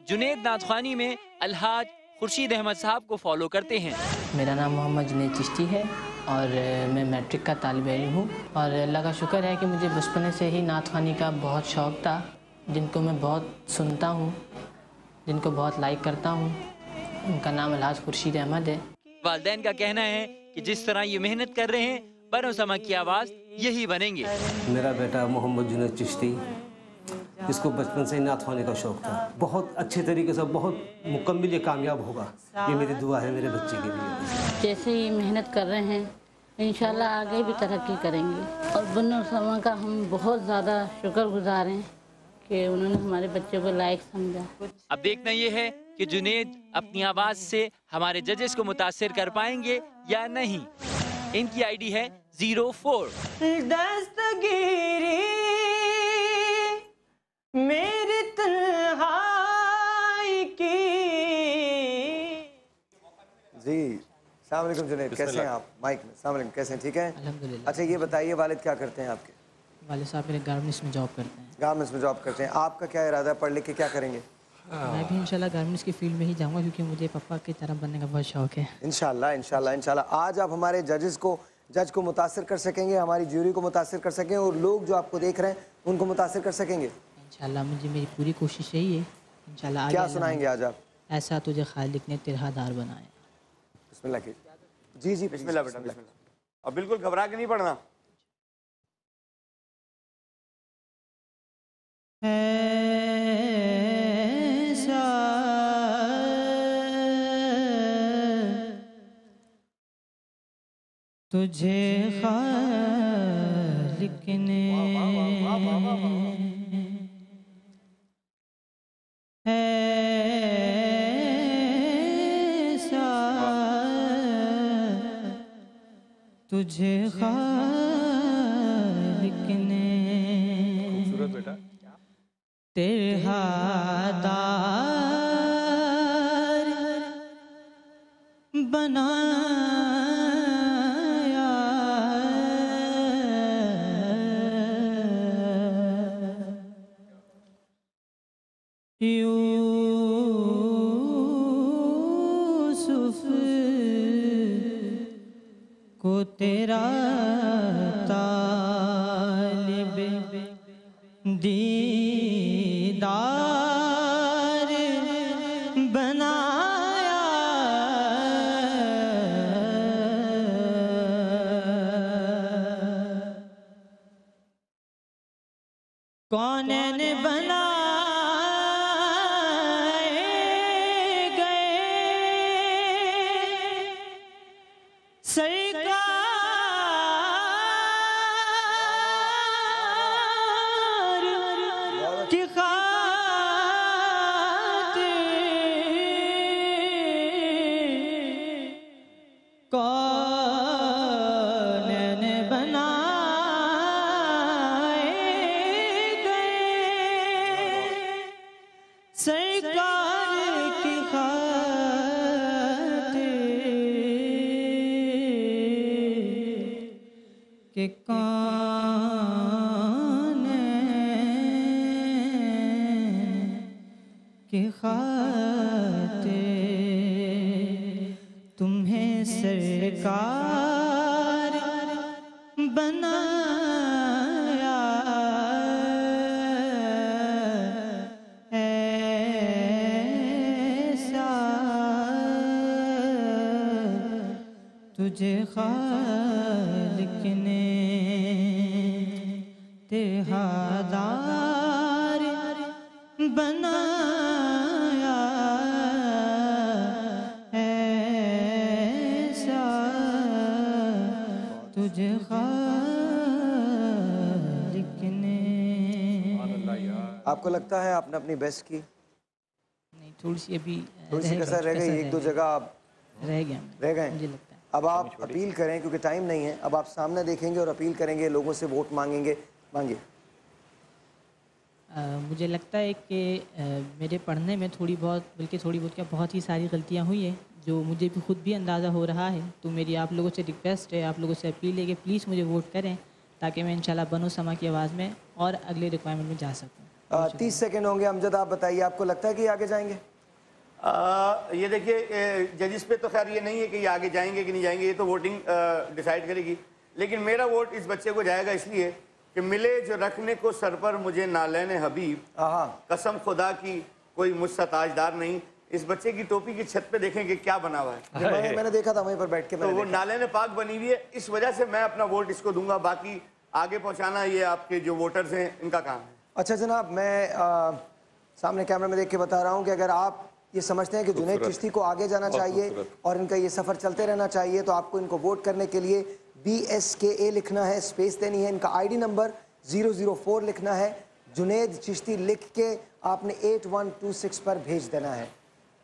जुनैद नात ख्वानी में अलहाज खुर्शीद अहमद साहब को फॉलो करते हैं। मेरा नाम मोहम्मद जुनैद चिश्ती है और मैं मैट्रिक का तालिब इल्म हूँ और अल्लाह का शुक्र है कि मुझे बचपन से ही नात ख्वानी का बहुत शौक़ था, जिनको मैं बहुत सुनता हूँ, जिनको बहुत लाइक करता हूँ। उनका नाम अलहाज खुर्शीद अहमद है। वालिदैन का कहना है कि जिस तरह ये मेहनत कर रहे हैं, बनो समा की आवाज़ यही बनेंगे। मेरा बेटा मोहम्मद जुनैद चिश्ती, इसको बचपन से ही नात ख्वानी का शौक़ था, बहुत अच्छे तरीके से, बहुत मुकम्मल ये कामयाब होगा, ये मेरी दुआ है मेरे बच्चे के लिए। जैसे ही मेहनत कर रहे हैं, इंशाल्लाह आगे भी तरक्की करेंगे। और बनो समा का हम बहुत ज़्यादा शुक्रगुजार हैं कि उन्होंने हमारे बच्चे को लायक समझा। अब देखना ये है कि जुनैद अपनी आवाज़ से हमारे जजेस को मुतासिर कर पाएंगे या नहीं। इनकी आईडी है 04 दस्तगीरी मेरी तन्हाई की। जी अस्सलाम वालेकुम जुनैद, कैसे हैं आप? माइक में। अस्सलाम वालेकुम, कैसे हैं? ठीक हैं अल्हम्दुलिल्लाह। अच्छा ये बताइए वालिद क्या करते हैं आपके? वालिद साहब मेरे गारमेंट्स में जॉब करते हैं। गारमेंट्स में जॉब करते हैं। आपका क्या इरादा है, पढ़ लिख के क्या करेंगे? मैं भी इंशाल्लाह गारमेंट्स की फील्ड में ही जाऊंगा क्योंकि मुझे पापा की तरह बनने का बहुत शौक है। इंशाल्लाह इंशाल्लाह इंशाल्लाह। आज आप हमारे जज को मुतासिर कर सकेंगे, हमारी ज्यूरी को मुतासिर कर सकेंगे और लोग जो आपको देख रहे हैं उनको मुतासिर कर सकेंगे इंशाल्लाह। मुझे मेरी पूरी कोशिश यही है इंशाल्लाह। क्या सुनाएंगे आज आप? ऐसा तुझे खालिक ने तिरहादार बनाया। बिस्मिल्लाह कीजिए। जी जी बिस्मिल्लाह बेटा, बिस्मिल्लाह। अब बिल्कुल घबरा के नहीं पढ़ना। तुझे खालिक ने ऐसा तुझे खालिक ने तिरहादार यूसुफ को तेरा तालिब दीदार बनाया, कौनैन बनाए गए सरकार की खातिर, कौनैन सरकार की खातिर के कौन की खातिर तुम्हें सरकार बनाया, तुझे खालिक ने तेहादार बनाया, ऐसा तुझे खालिक ने। आपको लगता है आपने अपनी बेस्ट की? नहीं, थोड़ी सी अभी थोड़ी सी कसर रह गई, एक दो जगह आप रह गए मुझे लगता है। अब आप अपील करें क्योंकि टाइम नहीं है, अब आप सामने देखेंगे और अपील करेंगे, लोगों से वोट मांगेंगे। मांगिए। मुझे लगता है कि मेरे पढ़ने में थोड़ी बहुत, बल्कि थोड़ी बहुत क्या बहुत ही सारी गलतियां हुई हैं जो मुझे भी खुद भी अंदाज़ा हो रहा है। तो मेरी आप लोगों से रिक्वेस्ट है, आप लोगों से अपील है कि प्लीज़ मुझे वोट करें ताकि मैं इंशाल्लाह बनो समा की आवाज़ में और अगले रिक्वायरमेंट में जा सकूँ। 30 सेकेंड होंगे। अमजद आप बताइए, आपको लगता है कि आगे जाएंगे? ये देखिए, जजिस पे तो खैर ये नहीं है कि ये आगे जाएंगे कि नहीं जाएंगे, ये तो वोटिंग डिसाइड करेगी। लेकिन मेरा वोट इस बच्चे को जाएगा इसलिए कि मिले जो रखने को सर पर मुझे नालैन हबीब, कसम खुदा की कोई मुझसे ताजदार नहीं। इस बच्चे की टोपी की छत पे देखें कि क्या बना हुआ है। मैंने देखा था वहीं पर बैठ के, तो वो नालैन पाक बनी हुई है, इस वजह से मैं अपना वोट इसको दूंगा। बाकी आगे पहुंचाना ये आपके जो वोटर्स हैं इनका काम है। अच्छा जनाब, मैं सामने कैमरा में देख के बता रहा हूँ कि अगर आप ये समझते हैं कि जुनैद चिश्ती को आगे जाना चाहिए और इनका ये सफ़र चलते रहना चाहिए, तो आपको इनको वोट करने के लिए BSKA लिखना है, स्पेस देनी है, इनका ID नंबर 004 लिखना है, जुनैद चिश्ती लिख के आपने 8126 पर भेज देना है।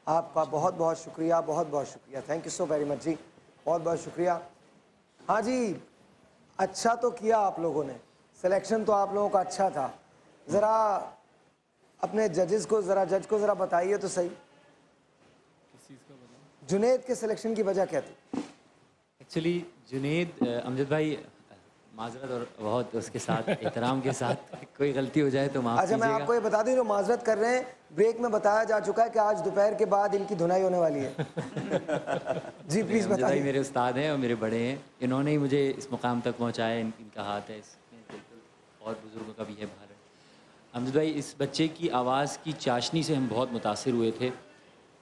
आपका बहुत बहुत शुक्रिया, बहुत बहुत शुक्रिया, thank you so very much ji, बहुत बहुत शुक्रिया। हाँ जी, अच्छा तो किया आप लोगों ने, सिलेक्शन तो आप लोगों का अच्छा था। ज़रा अपने जज को ज़रा बताइए तो सही, जुनैद के सिलेक्शन की वजह क्या थी? एक्चुअली जुनैद अमजद भाई माजरत और बहुत उसके साथ एहतराम के साथ कोई गलती हो जाए तो माफ अच्छा मैं आपको ये बता दूं, जो माजरत कर रहे हैं, ब्रेक में बताया जा चुका है कि आज दोपहर के बाद इनकी धुनाई होने वाली है। जी प्लीज़ बताइए। भाई मेरे उस्ताद हैं और मेरे बड़े हैं, इन्होंने ही मुझे इस मुकाम तक पहुँचाया, इनका हाथ है इसमें, बिल्कुल और बुज़ुर्गों का भी है भारत। अमजद भाई, इस बच्चे की आवाज़ की चाशनी से हम बहुत मुतासिर हुए थे।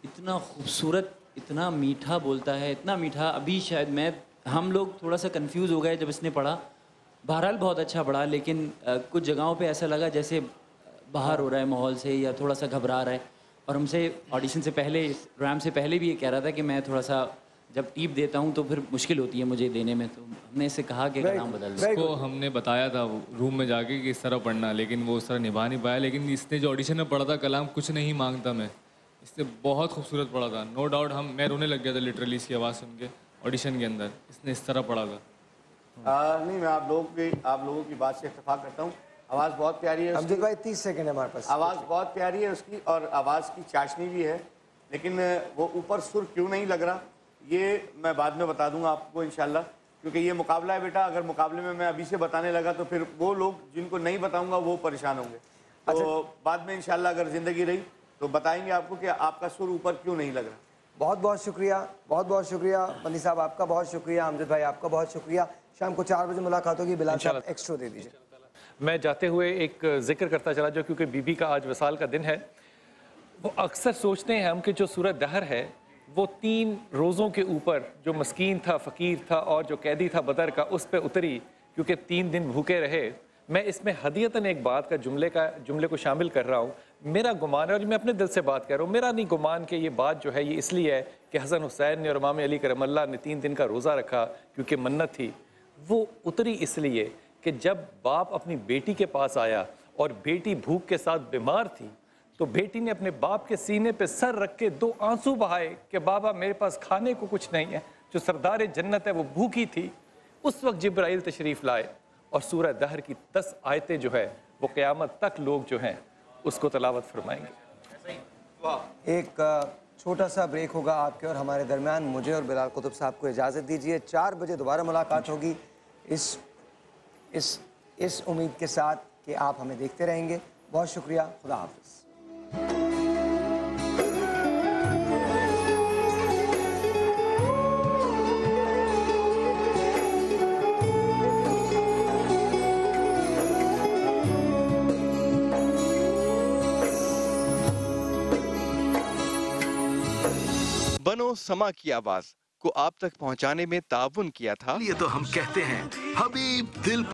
इतना खूबसूरत, इतना मीठा बोलता है, इतना मीठा। अभी शायद हम लोग थोड़ा सा कंफ्यूज हो गए जब इसने पढ़ा। बहरहाल बहुत अच्छा पढ़ा, लेकिन कुछ जगहों पे ऐसा लगा जैसे बाहर हो रहा है माहौल से या थोड़ा सा घबरा रहा है। और हमसे ऑडिशन से पहले, इस प्रोग्राम से पहले भी ये कह रहा था कि मैं थोड़ा सा जब टीप देता हूँ तो फिर मुश्किल होती है मुझे देने में, तो हमने इससे कहा कि नाम बदल दो। उसको हमने बताया था रूम में जाके कि इस तरह पढ़ना, लेकिन वो उस तरह निभा नहीं पाया। लेकिन इसने जो ऑडिशन में पढ़ा था, कलाम कुछ नहीं मांगता मैं, इसने बहुत खूबसूरत पढ़ा था। नो डाउट मैं रोने लग गया था लिटरली इसकी आवाज़ सुन के ऑडिशन के अंदर, इसने इस तरह पढ़ा था। नहीं, मैं आप लोगों की बात से इत्तेफाक करता हूँ। आवाज़ बहुत प्यारी है अमजद भाई 30 सेकंड है हमारे पास। आवाज़ बहुत प्यारी है उसकी और आवाज़ की चाशनी भी है, लेकिन वो ऊपर सुर क्यों नहीं लग रहा ये मैं बाद में बता दूंगा आपको इंशाल्लाह, क्योंकि ये मुकाबला है बेटा। अगर मुकाबले में मैं अभी से बताने लगा तो फिर वो लोग जिनको नहीं बताऊंगा वो परेशान होंगे। तो बाद में इंशाल्लाह अगर ज़िंदगी रही तो बताएंगे आपको कि आपका सुर ऊपर क्यों नहीं लग रहा। बहुत बहुत शुक्रिया बंदी साहब, आपका बहुत शुक्रिया। अमजद भाई आपका बहुत शुक्रिया। शाम को 4 बजे मुलाकात होगी। बिलाल साहब एक्स्ट्रा दे दीजिए। मैं जाते हुए एक जिक्र करता चला जो क्योंकि बीबी का आज वसाल का दिन है। वो अक्सर सोचते हैं हम कि जो सूरत दहर है वो 3 रोज़ों के ऊपर जो मस्कीन था, फ़कीर था और जो कैदी था बदर का, उस पर उतरी क्योंकि 3 दिन भूखे रहे। मैं इसमें हदीयतन एक बात का जुमले को शामिल कर रहा हूँ। मेरा गुमान है और मैं अपने दिल से बात कर रहा हूँ, मेरा नहीं गुमान कि ये बात जो है ये इसलिए है कि हसन हुसैन ने और इमाम अली करमल्ला ने 3 दिन का रोज़ा रखा क्योंकि मन्नत थी। वो उतरी इसलिए कि जब बाप अपनी बेटी के पास आया और बेटी भूख के साथ बीमार थी तो बेटी ने अपने बाप के सीने पे सर रख के 2 आंसू बहाए कि बाबा मेरे पास खाने को कुछ नहीं है। जो सरदार जन्नत है वो भूखी थी। उस वक्त जिब्राइल तशरीफ़ लाए और सूरह दहर की 10 आयतें जो है वो क़यामत तक लोग जो हैं उसको तलावत फरमाएंगे। एक छोटा सा ब्रेक होगा आपके और हमारे दरमियान। मुझे और बिलाल कुतुब साहब को इजाज़त दीजिए। 4 बजे दोबारा मुलाकात होगी इस उम्मीद के साथ कि आप हमें देखते रहेंगे। बहुत शुक्रिया। खुदा हाफिज़। बनो समा की आवाज को आप तक पहुंचाने में ताउन किया था। ये तो हम कहते हैं हबीब दिल